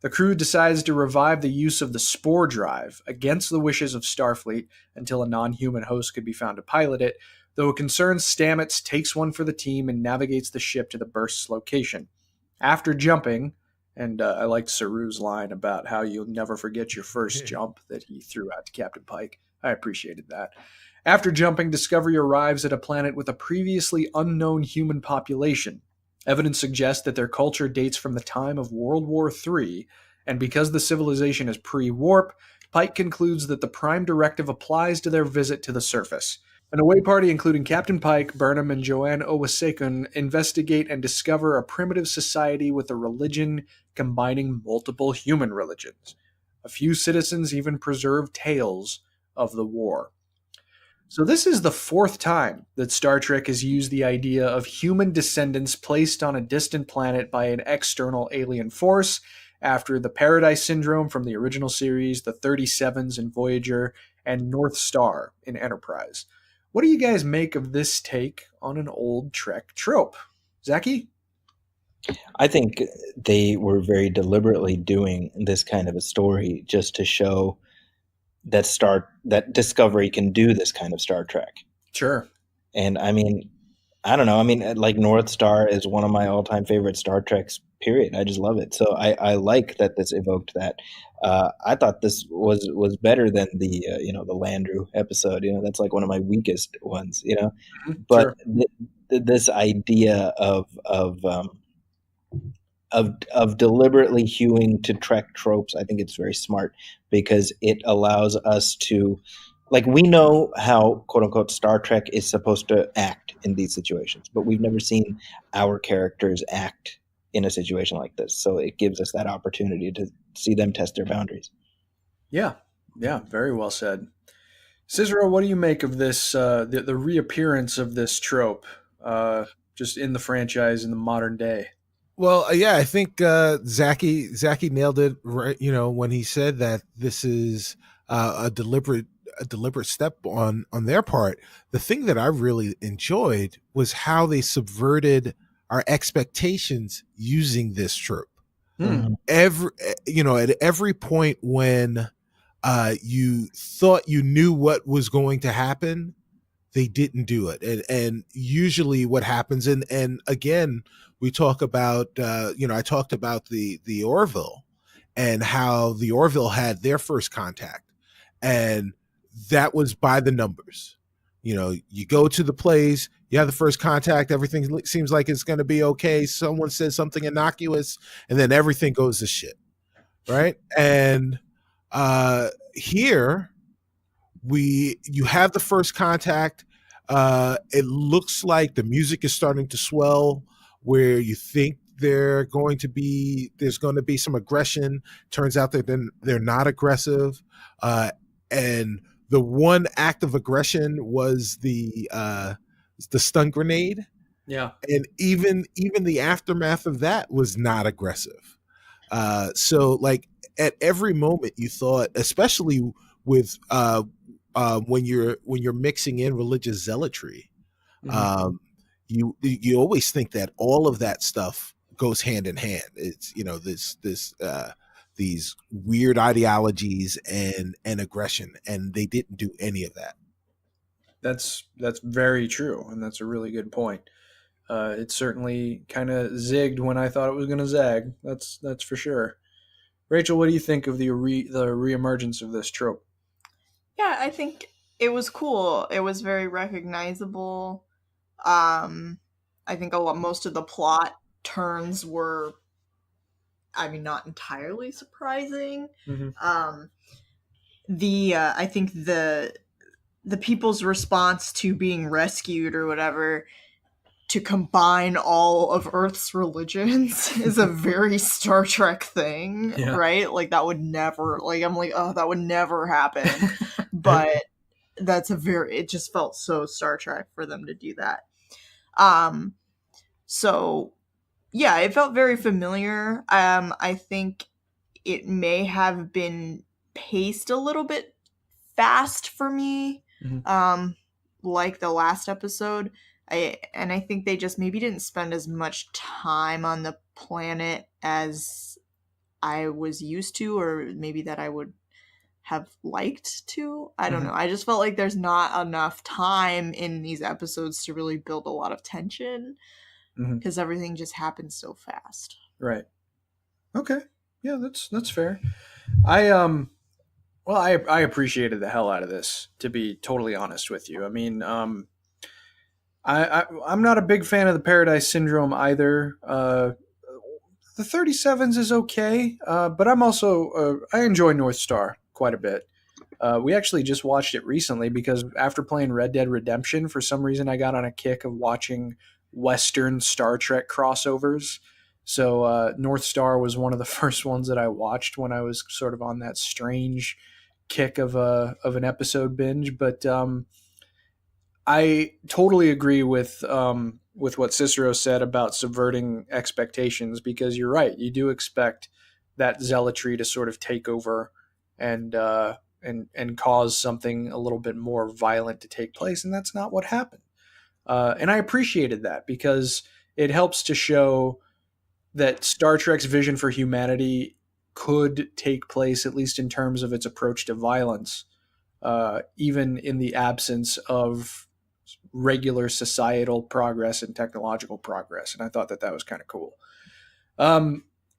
The crew decides to revive the use of the Spore Drive against the wishes of Starfleet until a non-human host could be found to pilot it, though a concerned Stamets takes one for the team and navigates the ship to the burst's location. After jumping, and I liked Saru's line about how you'll never forget your first jump that he threw out to Captain Pike. I appreciated that. After jumping, Discovery arrives at a planet with a previously unknown human population. Evidence suggests that their culture dates from the time of World War III, and because the civilization is pre-warp, Pike concludes that the Prime Directive applies to their visit to the surface. An away party including Captain Pike, Burnham, and Joanne Owasekun investigate and discover a primitive society with a religion combining multiple human religions. A few citizens even preserve tales of the war. So this is the fourth time that Star Trek has used the idea of human descendants placed on a distant planet by an external alien force, after the Paradise Syndrome from the original series, the 37s in Voyager, and North Star in Enterprise. What do you guys make of this take on an old Trek trope? Zaki? I think they were very deliberately doing this kind of a story just to show that Discovery can do this kind of Star Trek. Sure. And I mean, I don't know. I mean, like North Star is one of my all-time favorite Star Treks, period. I just love it. So I like that this evoked that. I thought this was better than the the Landru episode. That's like one of my weakest ones. But Sure. This idea of deliberately hewing to Trek tropes, I think it's very smart, because it allows us to, like, we know how quote unquote Star Trek is supposed to act in these situations, but we've never seen our characters act in a situation like this. So it gives us that opportunity to see them test their boundaries. Yeah, very well said. Cicero, what do you make of this, the reappearance of this trope, just in the franchise in the modern day? Well, yeah, I think Zaki nailed it right. When he said that this is a deliberate step on their part. The thing that I really enjoyed was how they subverted our expectations using this trope. Hmm. At every point when you thought you knew what was going to happen, they didn't do it. And usually what happens, and again, we talk about, I talked about the Orville and how the Orville had their first contact, and that was by the numbers. You go to the place, you have the first contact, everything seems like it's going to be okay. Someone says something innocuous, and then everything goes to shit. Right. And here you have the first contact. It looks like the music is starting to swell, where you think there's going to be some aggression. Turns out that they're not aggressive. And the one act of aggression was the stun grenade. Yeah. And even the aftermath of that was not aggressive. So like at every moment you thought, especially with when you're mixing in religious zealotry, Mm-hmm. you always think that all of that stuff goes hand in hand. It's these weird ideologies and aggression, and they didn't do any of that. That's very true, and that's a really good point. It certainly kind of zigged when I thought it was going to zag. That's for sure. Rachel, what do you think of the reemergence of this trope? Yeah, I think it was cool. It was very recognizable. I think most of the plot turns were, not entirely surprising. Mm-hmm. I think the people's response to being rescued or whatever, to combine all of Earth's religions is a very Star Trek thing, Yeah. right? Like that would never, that would never happen. But it just felt so Star Trek for them to do that. So yeah, it felt very familiar. I think it may have been paced a little bit fast for me. Mm-hmm. Like the last episode. I think they just maybe didn't spend as much time on the planet as I was used to, or maybe that I would have liked to. I don't know. I just felt like there's not enough time in these episodes to really build a lot of tension, because everything just happens so fast. Right. Okay. Yeah, that's fair. I appreciated the hell out of this, to be totally honest with you. I mean, I'm not a big fan of the Paradise Syndrome either. The 37s is okay, but I'm also I enjoy North Star quite a bit. We actually just watched it recently because after playing Red Dead Redemption, for some reason I got on a kick of watching Western Star Trek crossovers. So North Star was one of the first ones that I watched when I was sort of on that strange kick of an episode binge. But I totally agree with what Cicero said about subverting expectations, because you're right. You do expect that zealotry to sort of take over and cause something a little bit more violent to take place, and that's not what happened. And I appreciated that, because it helps to show that Star Trek's vision for humanity could take place, at least in terms of its approach to violence, even in the absence of regular societal progress and technological progress. And I thought that was kind of cool.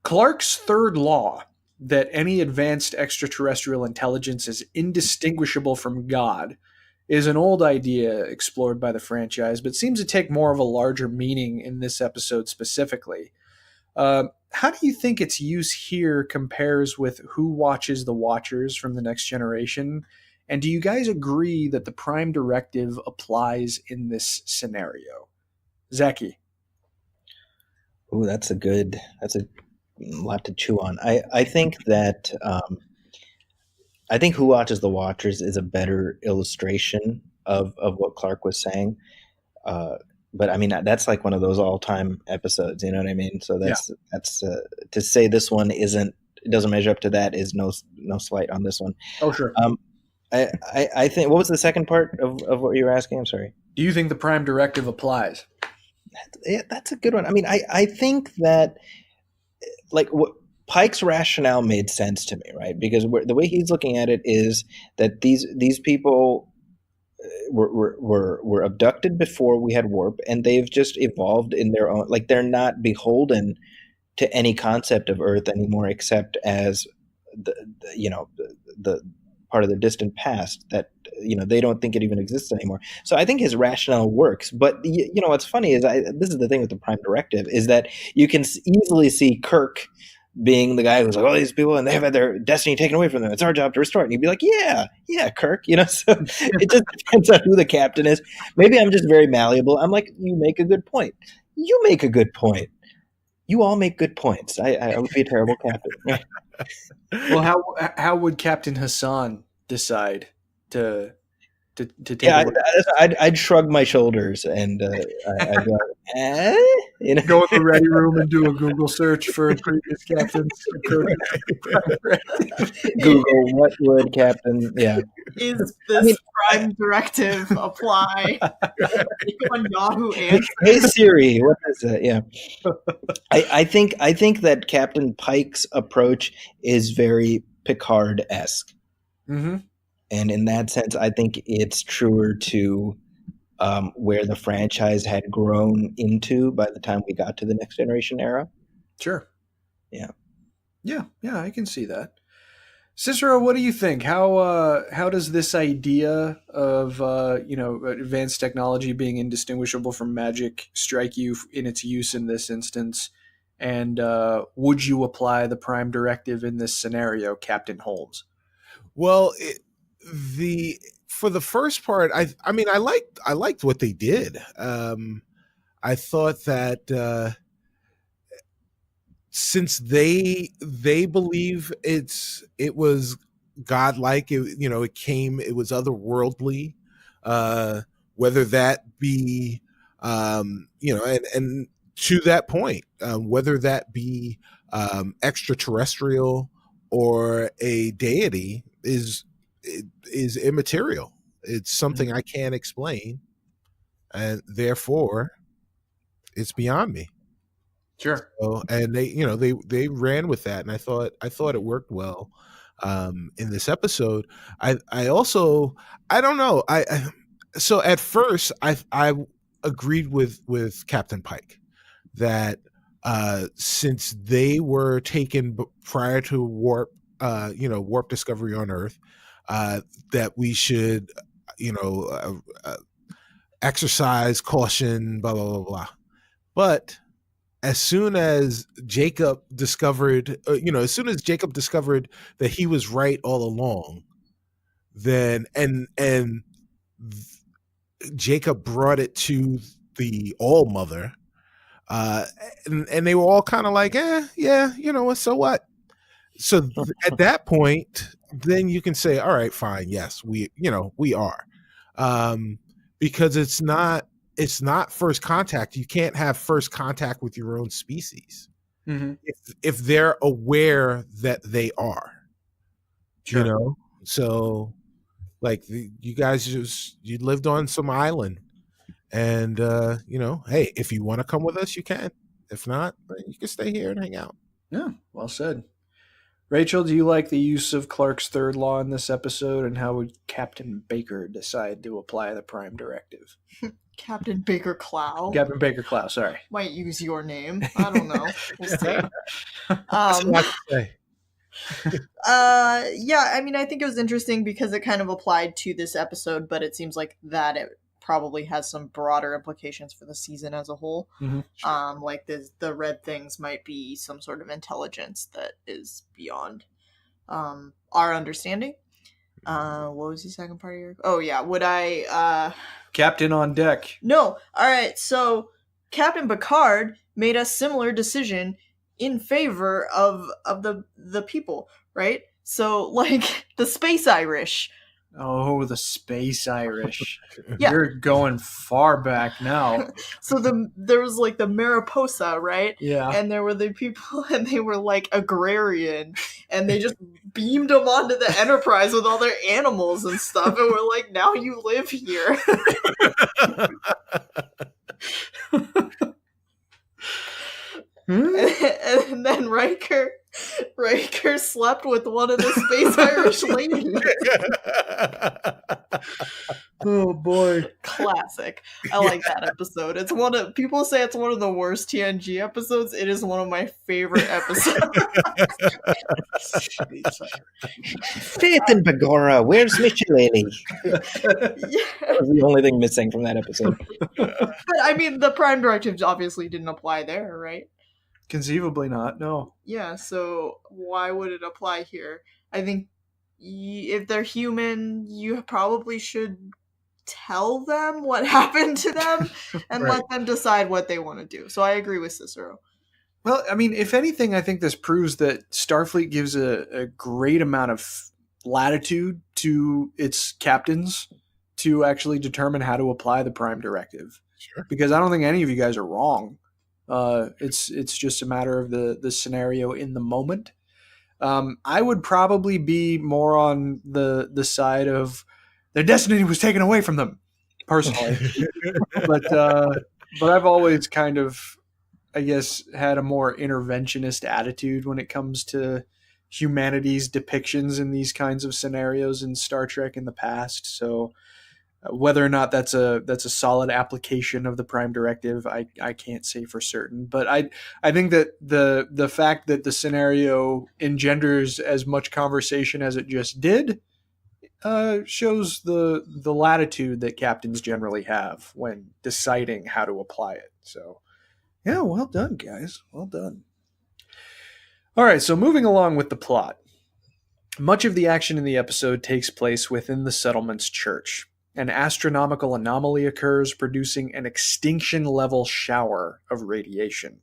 Clark's third law, that any advanced extraterrestrial intelligence is indistinguishable from God, is an old idea explored by the franchise, but seems to take more of a larger meaning in this episode specifically. How do you think its use here compares with Who Watches the Watchers from The Next Generation? And do you guys agree that the Prime Directive applies in this scenario? Zaki. Oh, that's a lot to chew on. I think that I think Who Watches the Watchers is a better illustration of what Clark was saying. But I mean, that's like one of those all-time episodes, you know what I mean? So that's to say this one doesn't measure up to that is no slight on this one. Oh, sure. I think, what was the second part of what you were asking? I'm sorry. Do you think the Prime Directive applies? Yeah, that's a good one. I mean, I think that, like, what Pike's rationale made sense to me, right? Because the way he's looking at it is that these people were abducted before we had warp, and they've just evolved in their own, like, they're not beholden to any concept of Earth anymore, except as the part of the distant past that, they don't think it even exists anymore. So I think his rationale works. But what's funny is this is the thing with the Prime Directive, is that you can easily see Kirk being the guy who's like, oh, these people, and they have had their destiny taken away from them. It's our job to restore it. And you'd be like, yeah, Kirk. So it just depends on who the captain is. Maybe I'm just very malleable. I'm like, you make a good point. You make a good point. You all make good points. I would be a terrible captain. Well, how would Captain Hasan decide to take? Yeah, I'd shrug my shoulders and I'd go, go in the ready room and do a Google search for previous captains. Google what would Captain? Yeah. Is this Prime Directive apply? On Yahoo Answers. Hey Siri, what is it? Yeah. I think that Captain Pike's approach is very Picard-esque. Mm-hmm. And in that sense, I think it's truer to where the franchise had grown into by the time we got to the Next Generation era. Sure. Yeah, I can see that. Cicero, what do you think? How does this idea of advanced technology being indistinguishable from magic strike you in its use in this instance? And would you apply the Prime Directive in this scenario, Captain Holmes? Well, for the first part, I mean, I liked what they did. I thought that since they believe it was godlike, it was otherworldly, whether that be and to that point, whether that be extraterrestrial or a deity is immaterial. It's something I can't explain, and therefore it's beyond me. Sure. So, and they ran with that, and I thought it worked well in this episode. I also, I don't know. So at first I agreed with Captain Pike that since they were taken prior to warp discovery on Earth, that we should exercise caution, blah blah blah blah. But as soon as Jacob discovered that he was right all along, then and Jacob brought it to the All Mother, and they were all kind of like, yeah, so what? So at that point, then you can say, all right, fine, yes, we are. because it's not first contact. You can't have first contact with your own species if they're aware that they are. Sure. You know, so like you guys you lived on some island, and you know, hey, if you want to come with us, you can. If not, you can stay here and hang out. Yeah, well said. Rachel, do you like the use of Clark's third law in this episode, and how would Captain Baker decide to apply the Prime Directive? Captain Baker Clow. Captain Baker Clow, sorry. Might use your name. I don't know. We'll see. Yeah, I mean, I think it was interesting because it kind of applied to this episode, but it seems like that it probably has some broader implications for the season as a whole. Sure. Like the red things might be some sort of intelligence that is beyond our understanding. What was the second part of your... Oh, yeah. Would I... Captain on deck. No. All right. So Captain Picard made a similar decision in favor of the people, right? So, like, the Space Irish. Oh, the Space Irish. Yeah. You're going far back now. So there was, like, the Mariposa, right? Yeah. And there were the people, and they were, like, agrarian, and they just beamed them onto the Enterprise with all their animals and stuff, and we're like, now you live here. And then Riker slept with one of the Space Irish ladies. Oh boy. Classic. I like that episode. It's people say it's one of the worst TNG episodes. It is one of my favorite episodes. Faith in Bagora, where's Michelini? Yeah. That was the only thing missing from that episode. But I mean, the Prime Directives obviously didn't apply there, right? Conceivably not, no. Yeah, so why would it apply here? I think if they're human, you probably should tell them what happened to them and Right. let them decide what they want to do. So I agree with Cicero. Well, I mean, if anything, I think this proves that Starfleet gives a great amount of latitude to its captains to actually determine how to apply the Prime Directive. Sure. Because I don't think any of you guys are wrong. It's just a matter of the scenario in the moment. I would probably be more on the side of their destiny was taken away from them, personally. but I've always kind of, I guess, had a more interventionist attitude when it comes to humanity's depictions in these kinds of scenarios in Star Trek in the past. So whether or not that's a solid application of the Prime Directive, I can't say for certain. But I think that the fact that the scenario engenders as much conversation as it just did shows the latitude that captains generally have when deciding how to apply it. So, yeah, well done, guys. Well done. All right, so moving along with the plot. Much of the action in the episode takes place within the settlement's church. An astronomical anomaly occurs, producing an extinction-level shower of radiation.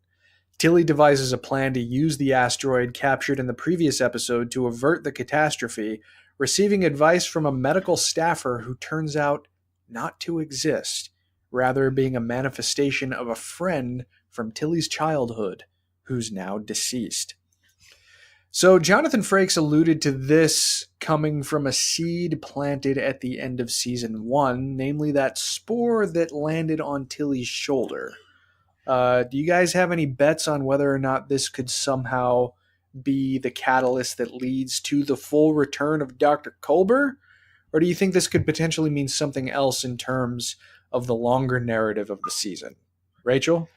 Tilly devises a plan to use the asteroid captured in the previous episode to avert the catastrophe, receiving advice from a medical staffer who turns out not to exist, rather being a manifestation of a friend from Tilly's childhood, who's now deceased. So Jonathan Frakes alluded to this coming from a seed planted at the end of season 1, namely that spore that landed on Tilly's shoulder. Do you guys have any bets on whether or not this could somehow be the catalyst that leads to the full return of Dr. Culber? Or do you think this could potentially mean something else in terms of the longer narrative of the season? Rachel?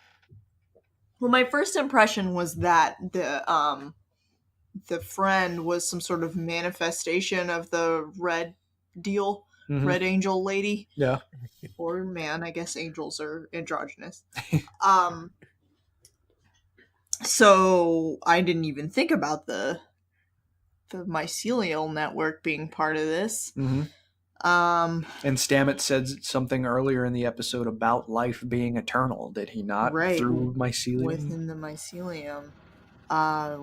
Well, my first impression was that the friend was some sort of manifestation of the red deal, red angel lady. Yeah. Or man, I guess angels are androgynous. So I didn't even think about the mycelial network being part of this. Mm-hmm. And Stamets said something earlier in the episode about life being eternal, did he not? Right. Through mycelium? Within the mycelium. Wow.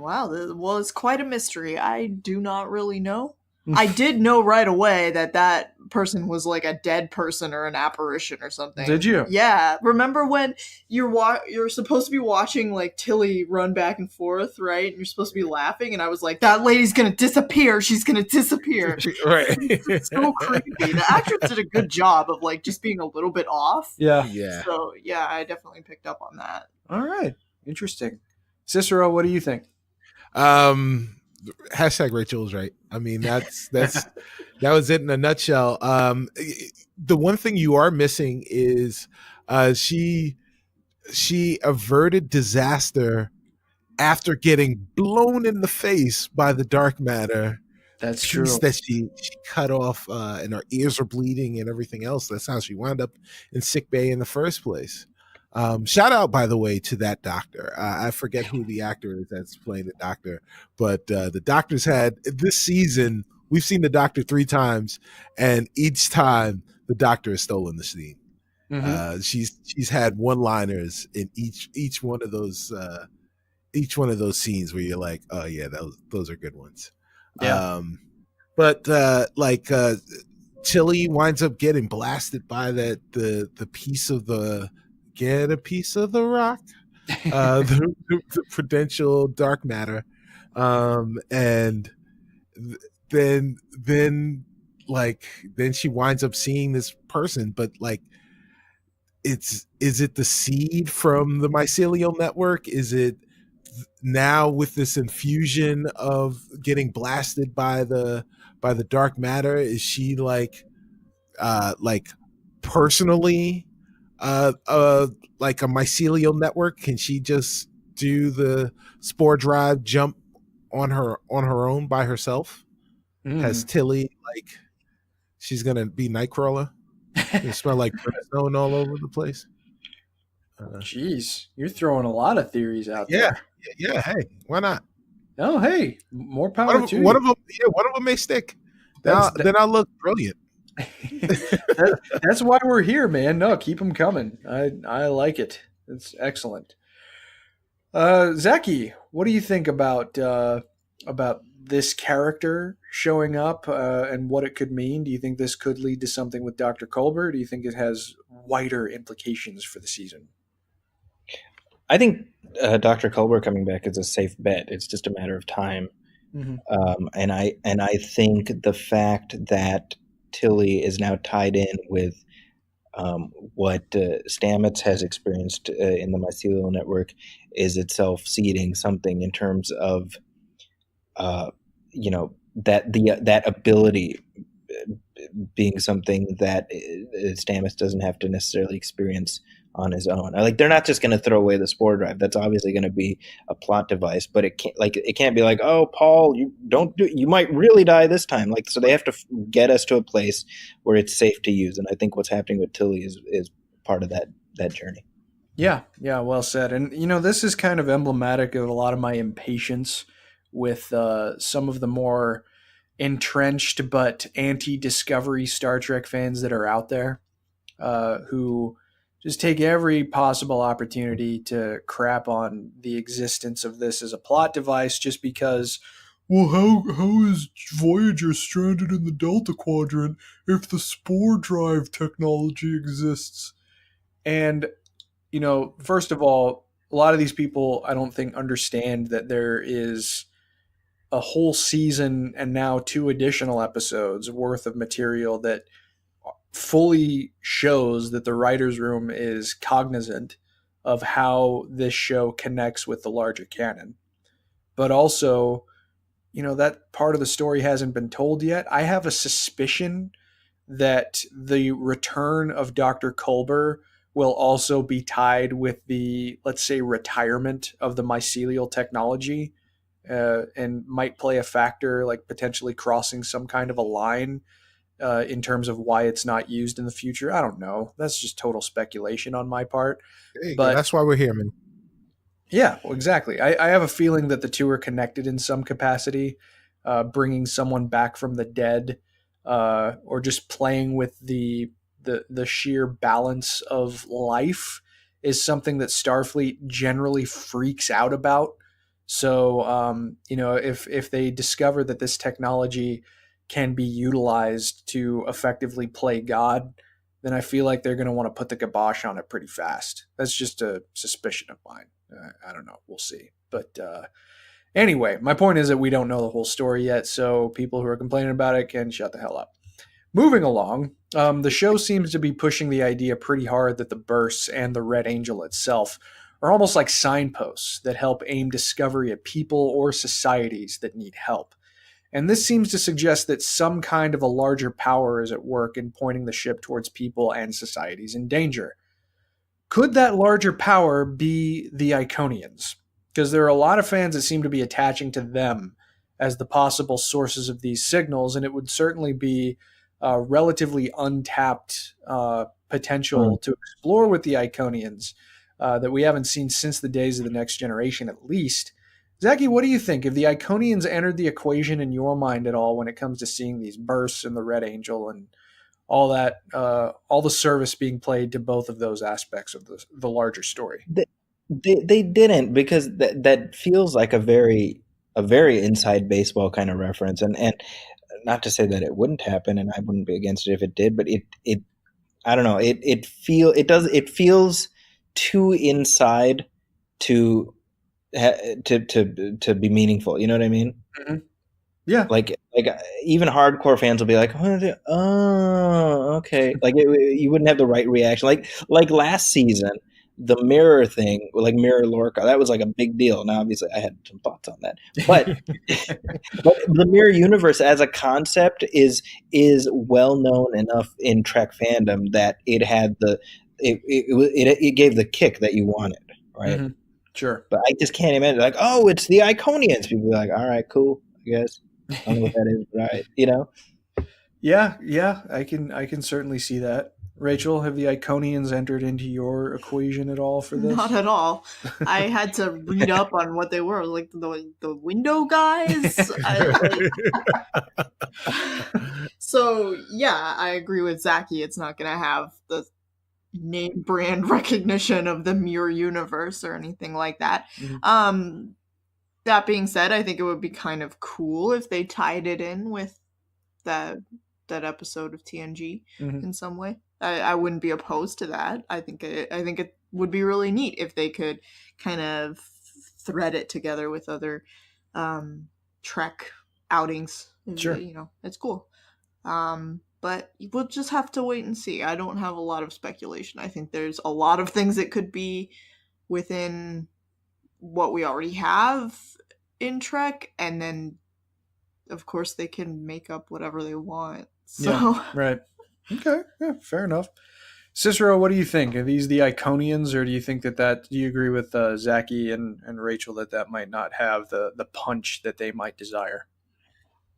Well, it's quite a mystery. I do not really know. I did know right away that person was like a dead person or an apparition or something. Did you? Yeah. Remember when you're supposed to be watching like Tilly run back and forth, right? And you're supposed to be laughing, and I was like, that lady's gonna disappear. She's gonna disappear. Right. It's so creepy. The actress did a good job of like just being a little bit off. Yeah. So yeah, I definitely picked up on that. All right. Interesting. Cicero, what do you think? Hashtag Rachel's right. I mean, that was it in a nutshell. The one thing you are missing is she averted disaster after getting blown in the face by the dark matter. That's true. That she cut off, and her ears are bleeding and everything else. That's how she wound up in sick bay in the first place. Shout out, by the way, to that doctor. I forget who the actor is that's playing the doctor, but the doctor's had this season. We've seen the doctor 3 times, and each time the doctor has stolen the scene. Mm-hmm. She's had one-liners in each one of those scenes where you're like, oh yeah, those are good ones. Yeah. But Tilly winds up getting blasted by the piece of the. Get a piece of the rock, the prudential dark matter, and then she winds up seeing this person, but like, is it the seed from the mycelial network? Is it now with this infusion of getting blasted by the dark matter? Is she like personally? Like a mycelial network? Can she just do the spore drive jump on her own by herself? Has Tilly she's gonna be Nightcrawler? It smell like brimstone all over the place. Jeez, you're throwing a lot of theories out there. Yeah. Hey, why not? Oh, hey, more power to you. One of them may stick. Then I'll look brilliant. That's why we're here, man. No, keep them coming. I like it. It's excellent. Zaki, what do you think about this character showing up and what it could mean? Do you think this could lead to something with Dr. Culber? Do you think it has wider implications for the season? I think Dr. Culber coming back is a safe bet. It's just a matter of time. Mm-hmm. And I think the fact that Tilly is now tied in with what Stamets has experienced in the mycelial network is itself seeding something in terms of, that ability being something that Stamets doesn't have to necessarily experience on his own. They're not just going to throw away the spore drive. That's obviously going to be a plot device, but it can't be like, oh, Paul, you might really die this time. So they have to get us to a place where it's safe to use. And I think what's happening with Tilly is part of that journey. Yeah, well said. And this is kind of emblematic of a lot of my impatience with some of the more entrenched but anti-Discovery Star Trek fans that are out there, who just take every possible opportunity to crap on the existence of this as a plot device just because, well, how is Voyager stranded in the Delta Quadrant if the spore drive technology exists? And, first of all, a lot of these people, I don't think, understand that there is a whole season and now 2 additional episodes worth of material that fully shows that the writer's room is cognizant of how this show connects with the larger canon. But also, that part of the story hasn't been told yet. I have a suspicion that the return of Dr. Culber will also be tied with the, let's say, retirement of the mycelial technology, and might play a factor, like potentially crossing some kind of a line in terms of why it's not used in the future. I don't know. That's just total speculation on my part. But that's why we're here, man. Yeah, well, exactly. I have a feeling that the 2 are connected in some capacity, bringing someone back from the dead, or just playing with the sheer balance of life is something that Starfleet generally freaks out about. So, if they discover that this technology can be utilized to effectively play God, then I feel like they're going to want to put the kibosh on it pretty fast. That's just a suspicion of mine. I don't know. We'll see. But anyway, my point is that we don't know the whole story yet, so people who are complaining about it can shut the hell up. Moving along, the show seems to be pushing the idea pretty hard that the bursts and the Red Angel itself are almost like signposts that help aim discovery at people or societies that need help. And this seems to suggest that some kind of a larger power is at work in pointing the ship towards people and societies in danger. Could that larger power be the Iconians? Because there are a lot of fans that seem to be attaching to them as the possible sources of these signals, and it would certainly be relatively untapped potential to explore with the Iconians that we haven't seen since the days of the Next Generation, at least. Zaki, what do you think? Have the Iconians entered the equation in your mind at all when it comes to seeing these bursts and the Red Angel and all that, all the service being played to both of those aspects of the larger story? They didn't, because that feels like a very inside baseball kind of reference, and not to say that it wouldn't happen, and I wouldn't be against it if it did, but it I don't know, it feels too inside to be meaningful. You know what I mean? Mm-hmm. Yeah. Like even hardcore fans will be like, oh, okay. Like you wouldn't have the right reaction. Like last season, the mirror thing, like Mirror Lorca, that was like a big deal. Now, obviously, I had some thoughts on that, but but the mirror universe as a concept is well known enough in Trek fandom that it had it gave the kick that you wanted, right? Mm-hmm. Sure. But I just can't imagine, like, oh, it's the Iconians. People are like, all right, cool, I guess. I don't know what that is, right? You know? Yeah, I can certainly see that. Rachel, have the Iconians entered into your equation at all for this? Not at all. I had to read up on what they were, like the window guys. So yeah, I agree with Zaki. It's not going to have the name brand recognition of the mirror universe or anything like that. Mm-hmm. That being said, I think it would be kind of cool if they tied it in with that episode of TNG in some way. I wouldn't be opposed to that. I think it would be really neat if they could kind of thread it together with other Trek outings. Sure. You know, it's cool. But we'll just have to wait and see. I don't have a lot of speculation. I think there's a lot of things that could be within what we already have in Trek, and then of course they can make up whatever they want. So yeah, right. Okay, yeah, fair enough. Cicero, what do you think? Are these the Iconians, or do you think do you agree with Zaki and Rachel that might not have the punch that they might desire?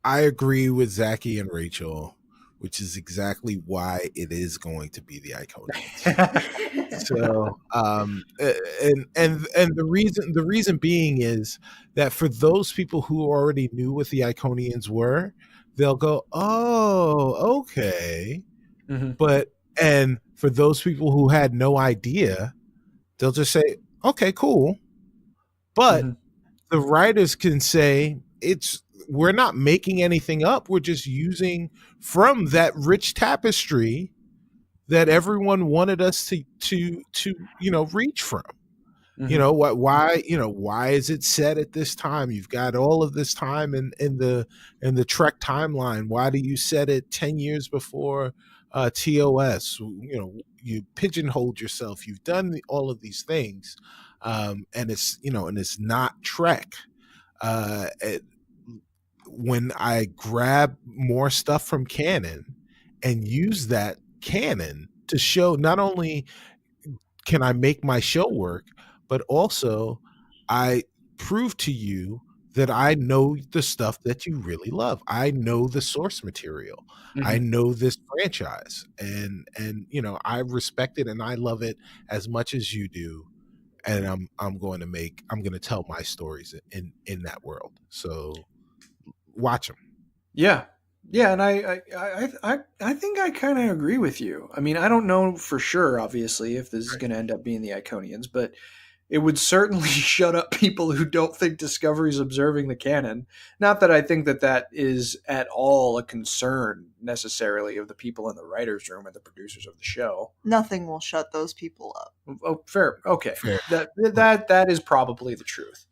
I agree with Zaki and Rachel, which is exactly why it is going to be the Iconians. So, and the reason being is that for those people who already knew what the Iconians were, they'll go, oh, okay. Mm-hmm. And for those people who had no idea, they'll just say, okay, cool. But the writers can say, we're not making anything up. We're just using from that rich tapestry that everyone wanted us to reach from. Mm-hmm. Why is it set at this time? You've got all of this time in the Trek timeline. Why do you set it 10 years before TOS? You pigeonholed yourself. You've done all of these things, and it's not Trek. When I grab more stuff from canon and use that canon to show, not only can I make my show work, but also I prove to you that I know the stuff that you really love. I know the source material. Mm-hmm. I know this franchise, and I respect it and I love it as much as you do. And I'm going to tell my stories in that world. So watch them. Yeah, and I think I kind of agree with you. I mean, I don't know for sure, obviously, if this is going to end up being the Iconians, but it would certainly shut up people who don't think Discovery's observing the canon. Not that I think that is at all a concern necessarily of the people in the writer's room and the producers of the show. Nothing will shut those people up. Oh, fair. Okay. Fair. That is probably the truth.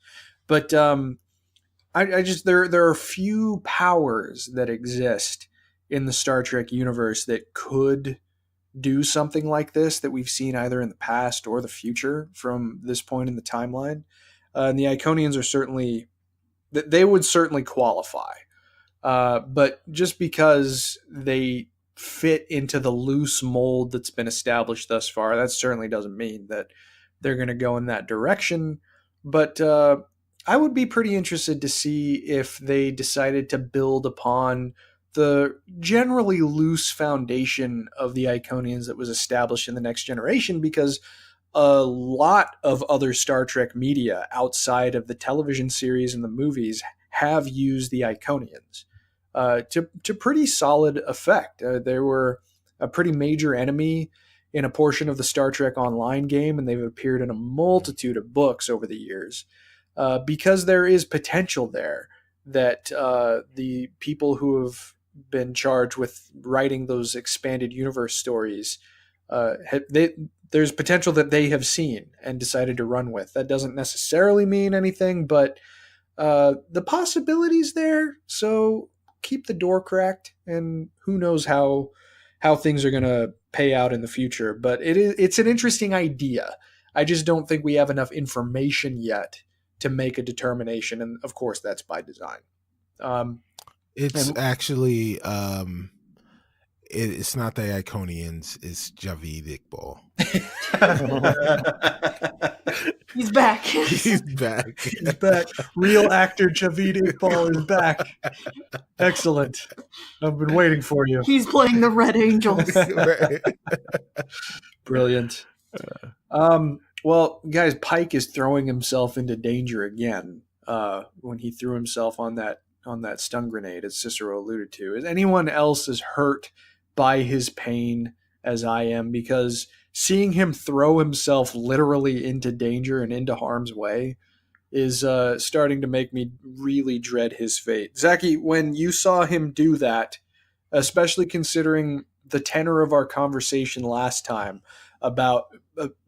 But I just there are few powers that exist in the Star Trek universe that could do something like this that we've seen either in the past or the future from this point in the timeline. And the Iconians are certainly, they would certainly qualify. But just because they fit into the loose mold that's been established thus far, that certainly doesn't mean that they're going to go in that direction. But I would be pretty interested to see if they decided to build upon the generally loose foundation of the Iconians that was established in The Next Generation, because a lot of other Star Trek media outside of the television series and the movies have used the Iconians to pretty solid effect. They were a pretty major enemy in a portion of the Star Trek Online game, and they've appeared in a multitude of books over the years because there is potential there that the people who have been charged with writing those expanded universe stories, there's potential that they have seen and decided to run with. That doesn't necessarily mean anything, but the possibility's there. So keep the door cracked, and who knows how things are going to pay out in the future. But it's an interesting idea. I just don't think we have enough information yet to make a determination, and of course that's by design. It's actually it's not the Iconians, it's Javid Iqbal. He's back. He's back. He's back. Real actor Javid Iqbal is back. Excellent. I've been waiting for you. He's playing the Red Angels. Brilliant. Well, guys, Pike is throwing himself into danger again when he threw himself on that stun grenade, as Cicero alluded to. Is anyone else as hurt by his pain as I am? Because seeing him throw himself literally into danger and into harm's way is starting to make me really dread his fate. Zaki, when you saw him do that, especially considering the tenor of our conversation last time about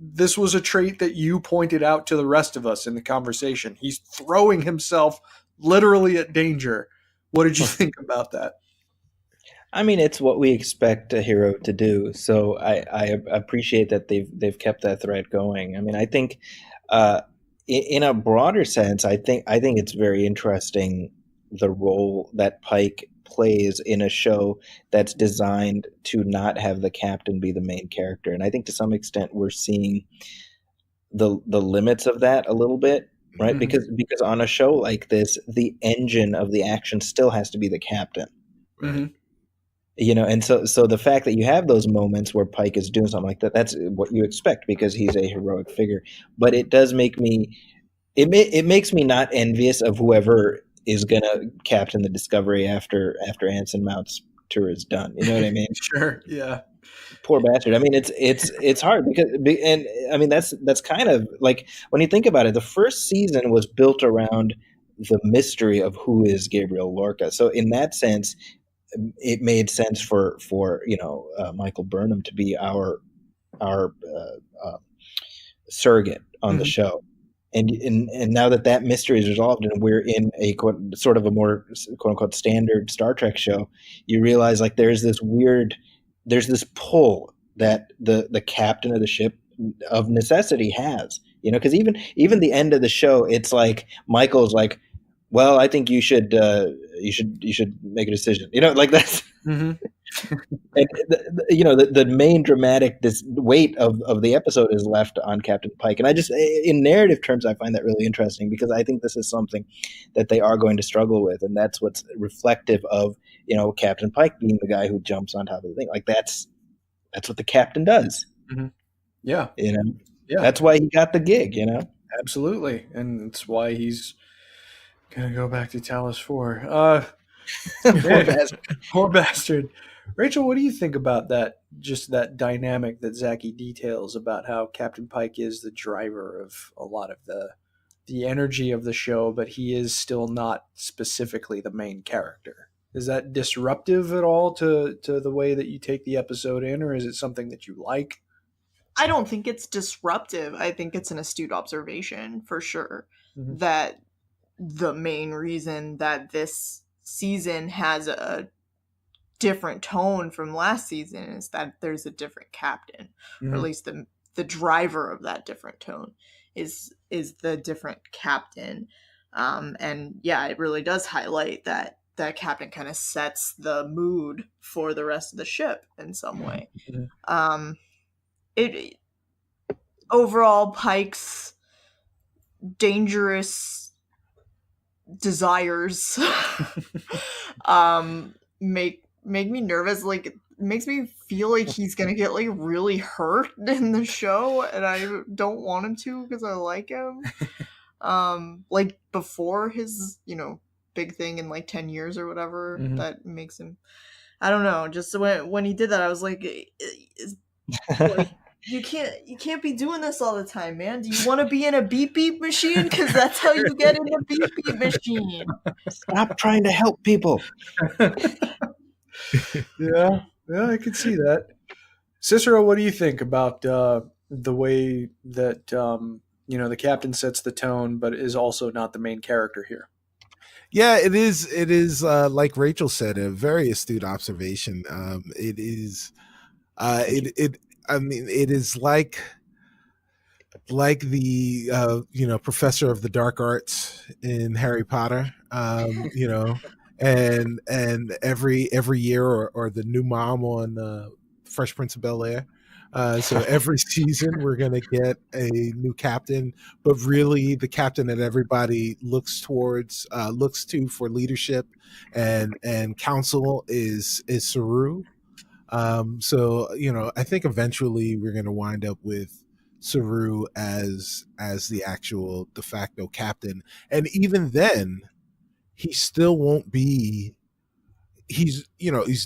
this was a trait that you pointed out to the rest of us in the conversation. He's throwing himself literally at danger. What did you think about that? I mean, it's what we expect a hero to do. So I appreciate that they've kept that thread going. I mean, I think in a broader sense, I think it's very interesting the role that Pike plays in a show that's designed to not have the captain be the main character. And I think to some extent we're seeing the limits of that a little bit. Right, because on a show like this, the engine of the action still has to be the captain. Mm-hmm. You know, and so the fact that you have those moments where Pike is doing something like that—that's what you expect because he's a heroic figure. But it does make me, it makes me not envious of whoever is gonna captain the Discovery after Anson Mount's tour is done. You know what I mean? Sure. Yeah. Poor bastard. I mean, it's hard because, and I mean that's kind of like when you think about it, the first season was built around the mystery of who is Gabriel Lorca. So in that sense, it made sense for Michael Burnham to be our surrogate on the show. And now that mystery is resolved and we're in a sort of a more quote unquote standard Star Trek show, you realize like there's this pull that the captain of the ship of necessity has, because even the end of the show, it's like Michael's like, well, I think you should make a decision, like that's and the main dramatic weight of the episode is left on Captain Pike. And I just, in narrative terms, I find that really interesting because I think this is something that they are going to struggle with, and that's what's reflective of Captain Pike being the guy who jumps on top of the thing. Like that's what the captain does. Mm-hmm. Yeah. Yeah. That's why he got the gig, Absolutely. And it's why he's going to go back to Talos 4. Poor bastard. Poor bastard. Rachel, what do you think about that? Just that dynamic that Zaki details about how Captain Pike is the driver of a lot of the energy of the show, but he is still not specifically the main character. Is that disruptive at all to the way that you take the episode in, or is it something that you like? I don't think it's disruptive. I think it's an astute observation for sure, that the main reason that this season has a different tone from last season is that there's a different captain, or at least the driver of that different tone is the different captain. And yeah, it really does highlight that captain kind of sets the mood for the rest of the ship in some way. It overall, Pike's dangerous desires make me nervous. Like, it makes me feel like he's gonna get like really hurt in the show, and I don't want him to because I like him. Like before his big thing in like 10 years or whatever, that makes him, I don't know, just when he did that I was like, you can't be doing this all the time, man. Do you want to be in a beep beep machine? Because that's how you get in a beep beep machine. Stop trying to help people. Yeah, I can see that. Cicero, what do you think about the way that the captain sets the tone, but is also not the main character here? Yeah, it is like Rachel said, a very astute observation. It is it is like the professor of the dark arts in Harry Potter, and every year, or the new mom on Fresh Prince of Bel-Air. So every season we're going to get a new captain, but really the captain that everybody looks to for leadership and counsel is Saru. So I think eventually we're going to wind up with Saru as the actual de facto captain, and even then he still won't be. He's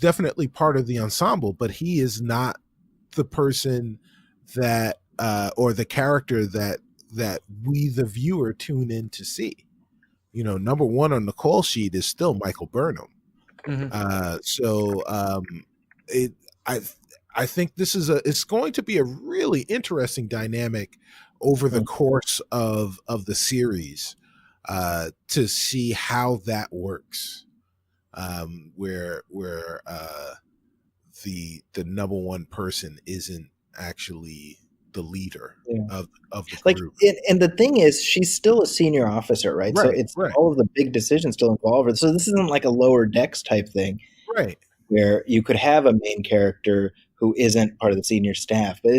definitely part of the ensemble, but he is not the person that or the character that we the viewer tune in to see. Number one on the call sheet is still Michael Burnham. I think it's going to be a really interesting dynamic over the course of the series to see how that works, where the number one person isn't actually the leader of the group. And the thing is, she's still a senior officer, right? So it's all of the big decisions still involved. So this isn't like a lower decks type thing, right? Where you could have a main character who isn't part of the senior staff. But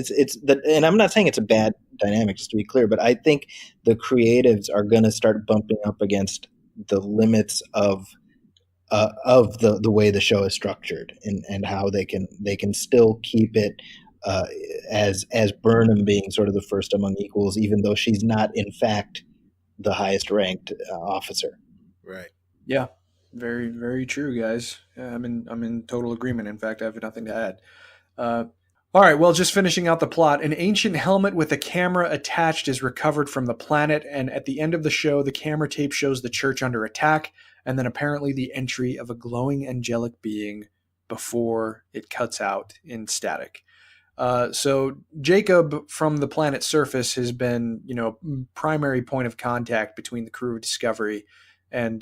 and I'm not saying it's a bad dynamic, just to be clear, but I think the creatives are going to start bumping up against the limits of the way the show is structured, and how they can still keep it as Burnham being sort of the first among equals, even though she's not in fact the highest ranked officer. Right. Yeah. Very, very true, guys. I'm in total agreement. In fact, I have nothing to add. All right, well, just finishing out the plot. An ancient helmet with a camera attached is recovered from the planet, and at the end of the show, the camera tape shows the church under attack, and then apparently the entry of a glowing angelic being before it cuts out in static. So Jacob from the planet's surface has been, primary point of contact between the crew of Discovery and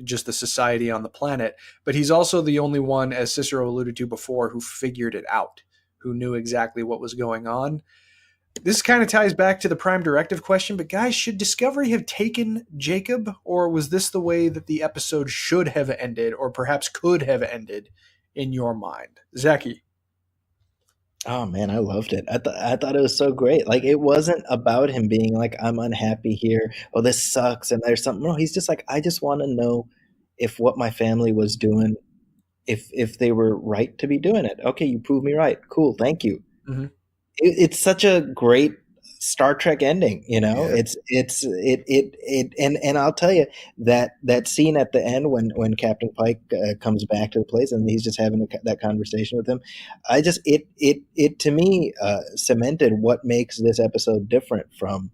just the society on the planet. But he's also the only one, as Cicero alluded to before, who figured it out, who knew exactly what was going on. This kind of ties back to the Prime Directive question, but guys, should Discovery have taken Jacob, or was this the way that the episode should have ended, or perhaps could have ended in your mind? Zaki? Oh man, I loved it. I thought it was so great. Like, it wasn't about him being like, I'm unhappy here. Oh, this sucks. And there's something. No, he's just like, I just want to know if what my family was doing, if they were right to be doing it. Okay, you proved me right. Cool, thank you. It's such a great Star Trek ending. You know, Yeah. and I'll tell you that scene at the end when Captain Pike comes back to the place and he's just having that conversation with him. I just it to me cemented what makes this episode different from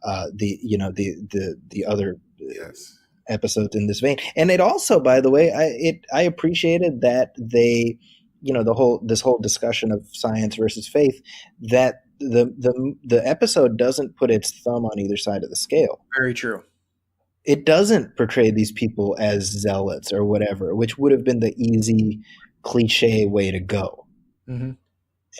the other Yes. episodes in this vein. And it also, by the way, I appreciated that they, this whole discussion of science versus faith, that the episode doesn't put its thumb on either side of the scale. Very true. It doesn't portray these people as zealots or whatever, which would have been the easy cliche way to go. Mm-hmm.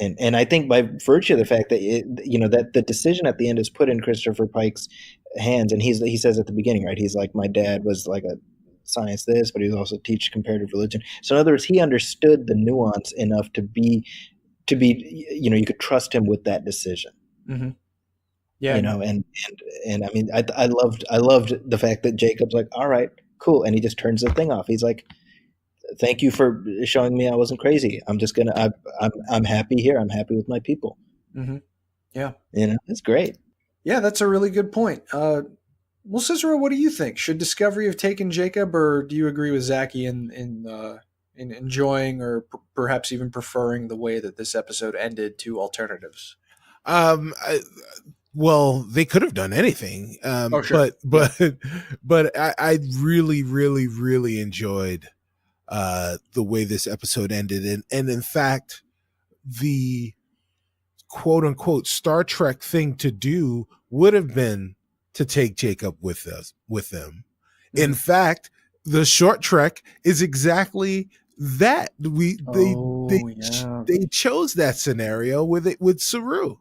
And I think by virtue of the fact that that the decision at the end is put in Christopher Pike's hands, and he says at the beginning, right? He's like, my dad was like a science this, but he was also teach comparative religion. So in other words, he understood the nuance enough to be you could trust him with that decision. Mm-hmm. Yeah, and I mean, I loved the fact that Jacob's like, all right, cool, and he just turns the thing off. He's like, thank you for showing me I wasn't crazy. I'm happy here. I'm happy with my people. Mm-hmm. Yeah. It's great. Yeah, that's a really good point. Well, Cicero, what do you think? Should Discovery have taken Jacob, or do you agree with Zaki in enjoying or perhaps even preferring the way that this episode ended to alternatives? Well, they could have done anything. Sure. But I really, really, really enjoyed the way this episode ended, and in fact, the quote unquote Star Trek thing to do would have been to take Jacob with them. Mm-hmm. In fact, the short trek is exactly that. They chose that scenario with Saru.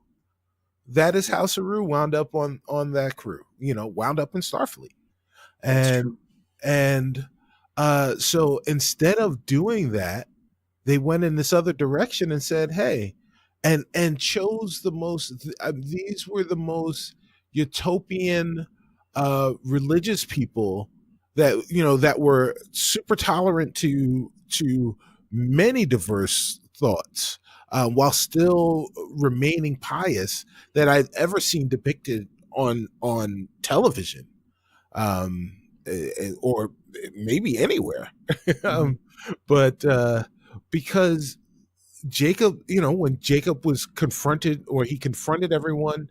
That is how Saru wound up on that crew. Wound up in Starfleet, and so instead of doing that, they went in this other direction and said, hey, and chose the most, these were the most utopian religious people that were super tolerant to many diverse thoughts, while still remaining pious, that I've ever seen depicted on television, or maybe anywhere. But because Jacob, when Jacob was confronted, or he confronted everyone,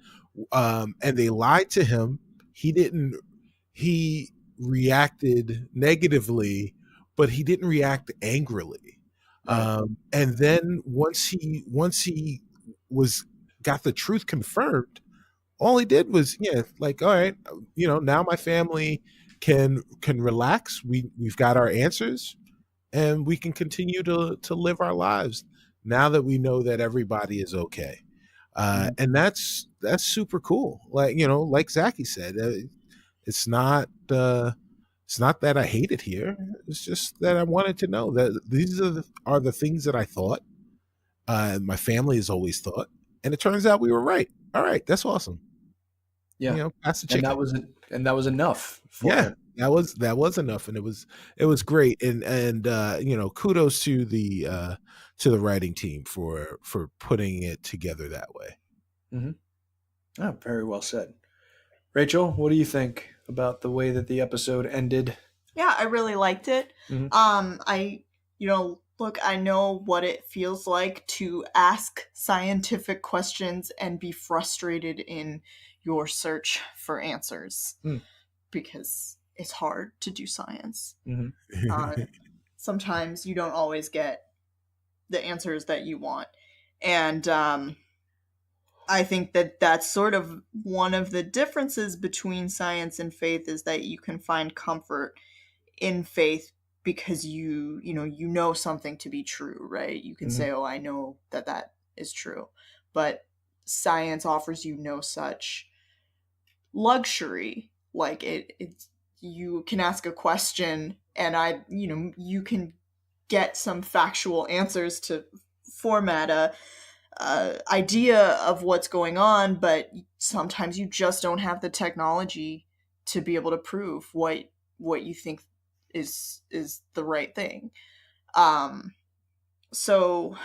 and they lied to him, he reacted negatively, but he didn't react angrily. Right. And then once he got the truth confirmed, all he did was, like, all right, now my family can relax. We've got our answers, and we can continue to live our lives now that we know that everybody is okay. And that's super cool. Like Zaki said, it's not that I hate it here. It's just that I wanted to know that these are the things that I thought, my family has always thought, and it turns out we were right. All right, that's awesome. Yeah, pass the chicken. And that was enough. Him. That was enough, and it was great. And kudos to the writing team for putting it together that way. Mm-hmm. Oh, very well said. Rachel, what do you think about the way that the episode ended? Yeah, I really liked it. Mm-hmm. Look, I know what it feels like to ask scientific questions and be frustrated in your search for answers, because it's hard to do science. Mm-hmm. Sometimes you don't always get the answers that you want. And I think that that's sort of one of the differences between science and faith, is that you can find comfort in faith because you know something to be true, right? You can mm-hmm. say, oh, I know that is true. But science offers you no such luxury. Like it's you can ask a question and you can get some factual answers to format a idea of what's going on, but sometimes you just don't have the technology to be able to prove what you think is the right thing. So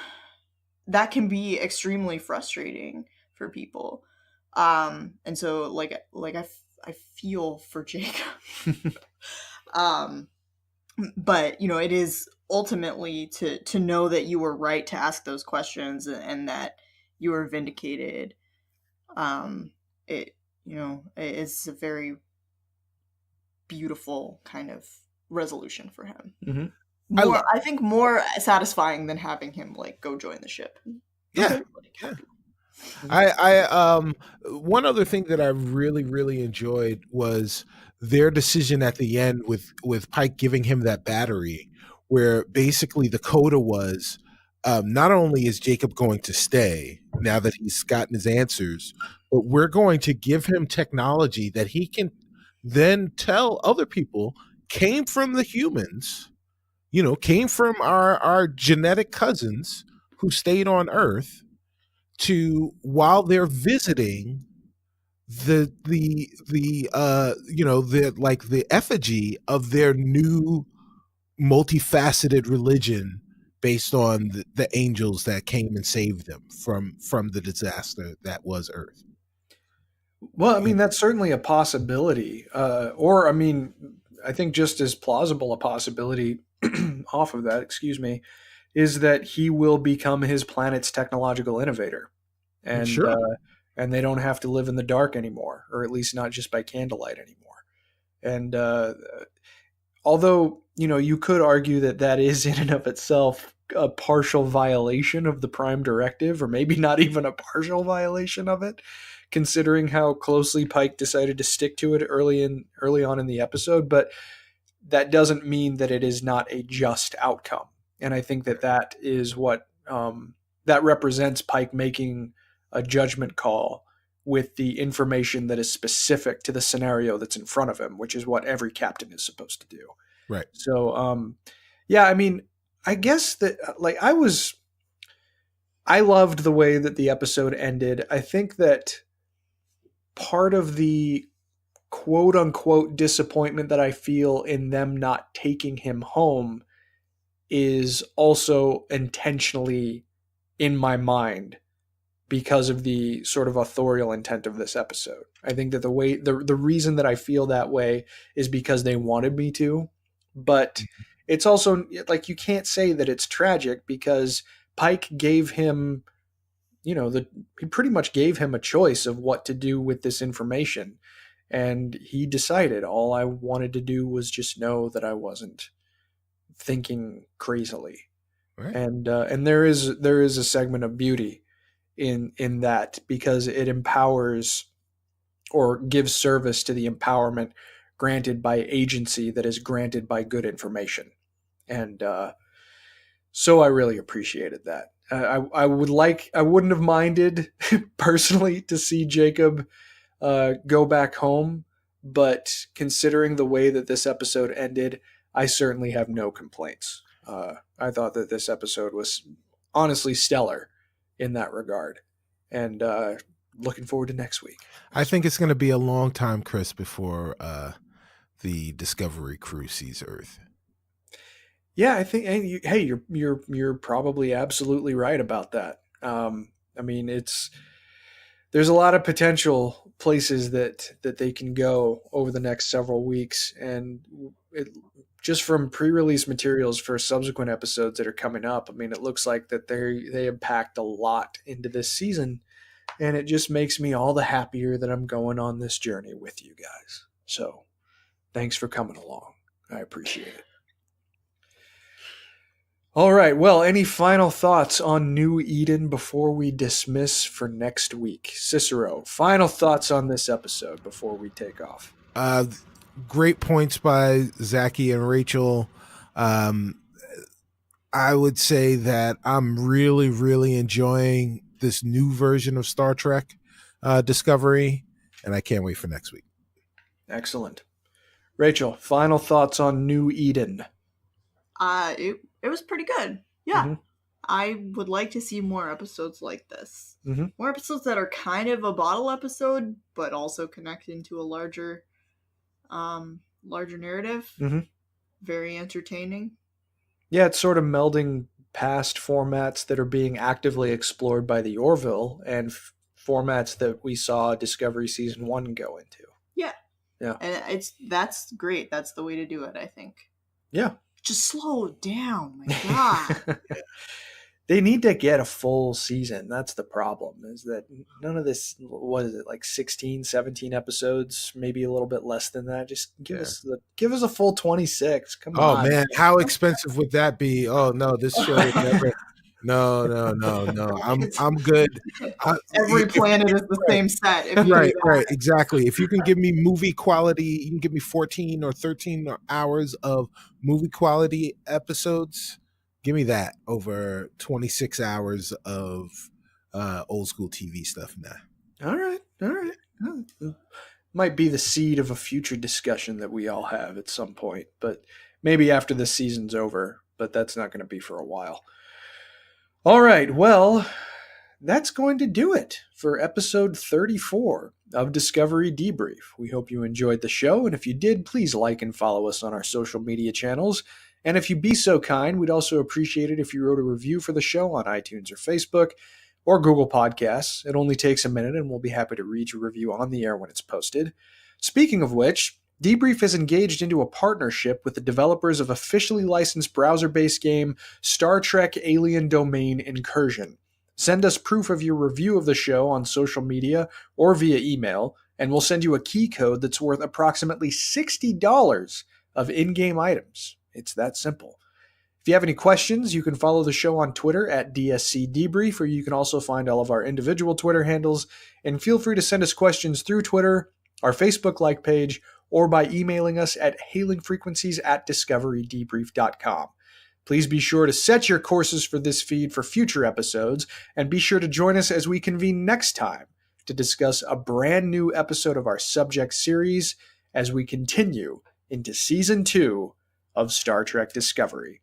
that can be extremely frustrating for people. And so I feel for Jacob. But it is ultimately to know that you were right to ask those questions and that you were vindicated. It's a very beautiful kind of resolution for him. Mm-hmm. I think more satisfying than having him go join the ship. Yeah. I one other thing that I really, really enjoyed was their decision at the end with Pike giving him that battery, where basically the coda was, not only is Jacob going to stay now that he's gotten his answers, but we're going to give him technology that he can then tell other people came from the humans, came from our genetic cousins who stayed on Earth, to while they're visiting the effigy of their new multifaceted religion based on the angels that came and saved them from the disaster that was Earth. Well, I mean, that's certainly a possibility. I think just as plausible a possibility off of that, is that he will become his planet's technological innovator. And Sure. And they don't have to live in the dark anymore, or at least not just by candlelight anymore. And although, you could argue that is in and of itself a partial violation of the Prime Directive, or maybe not even a partial violation of it, considering how closely Pike decided to stick to it early on in the episode. But that doesn't mean that it is not a just outcome. And I think that is what that represents Pike making a judgment call with the information that is specific to the scenario that's in front of him, which is what every captain is supposed to do. Right. So, I mean, I guess that I loved the way that the episode ended. I think that part of the quote unquote disappointment that I feel in them not taking him home is also intentionally in my mind because of the sort of authorial intent of this episode. I think that the reason that I feel that way is because they wanted me to, but it's also you can't say that it's tragic because Pike gave him, he pretty much gave him a choice of what to do with this information. And he decided all I wanted to do was just know that I wasn't thinking crazily. Right. And there is a segment of beauty in that, because it empowers or gives service to the empowerment granted by agency that is granted by good information. And so I really appreciated that. I wouldn't have minded personally to see Jacob go back home, but considering the way that this episode ended, I certainly have no complaints. I thought that this episode was honestly stellar in that regard, and looking forward to next week. I think it's going to be a long time, Chris, before the Discovery crew sees Earth. Yeah, I think. Hey, you're probably absolutely right about that. I mean, there's a lot of potential places that they can go over the next several weeks, and just from pre-release materials for subsequent episodes that are coming up, I mean, it looks like that they have packed a lot into this season, and it just makes me all the happier that I'm going on this journey with you guys. So, thanks for coming along. I appreciate it. All right. Well, any final thoughts on New Eden before we dismiss for next week? Cicero, final thoughts on this episode before we take off. Great points by Zaki and Rachel. I would say that I'm really, really enjoying this new version of Star Trek Discovery, and I can't wait for next week. Excellent. Rachel, final thoughts on New Eden. It was pretty good. Yeah. Mm-hmm. I would like to see more episodes like this. Mm-hmm. More episodes that are kind of a bottle episode, but also connect into a larger narrative. Mm-hmm. Very entertaining. Yeah, it's sort of melding past formats that are being actively explored by the Orville and formats that we saw Discovery Season 1 go into. Yeah. Yeah. And that's great. That's the way to do it, I think. Yeah. Just slow it down. My God. They need to get a full season. That's the problem, is that none of this, what is it, like 16, 17 episodes, maybe a little bit less than that. Just give us a full 26. Come on. Oh man, how expensive would that be? Oh no, this show would never. No. I'm good. Every planet is the same set. Right, exactly. If you can give me movie quality, you can give me 14 or 13 hours of movie quality episodes. Give me that over 26 hours of old school TV stuff now. All right. Might be the seed of a future discussion that we all have at some point, but maybe after this season's over, but that's not going to be for a while. All right, well, that's going to do it for episode 34 of Discovery Debrief. We hope you enjoyed the show, and if you did, please like and follow us on our social media channels. And if you'd be so kind, we'd also appreciate it if you wrote a review for the show on iTunes or Facebook or Google Podcasts. It only takes a minute, and we'll be happy to read your review on the air when it's posted. Speaking of which, Debrief has engaged into a partnership with the developers of officially licensed browser-based game Star Trek Alien Domain Incursion. Send us proof of your review of the show on social media or via email, and we'll send you a key code that's worth approximately $60 of in-game items. It's that simple. If you have any questions, you can follow the show on Twitter at DSC Debrief, or you can also find all of our individual Twitter handles, and feel free to send us questions through Twitter, our Facebook like page, or by emailing us at hailingfrequencies@discoverydebrief.com. Please be sure to set your courses for this feed for future episodes, and be sure to join us as we convene next time to discuss a brand new episode of our subject series as we continue into Season 2 of Star Trek Discovery.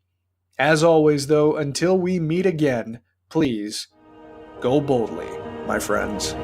As always, though, until we meet again, please go boldly, my friends.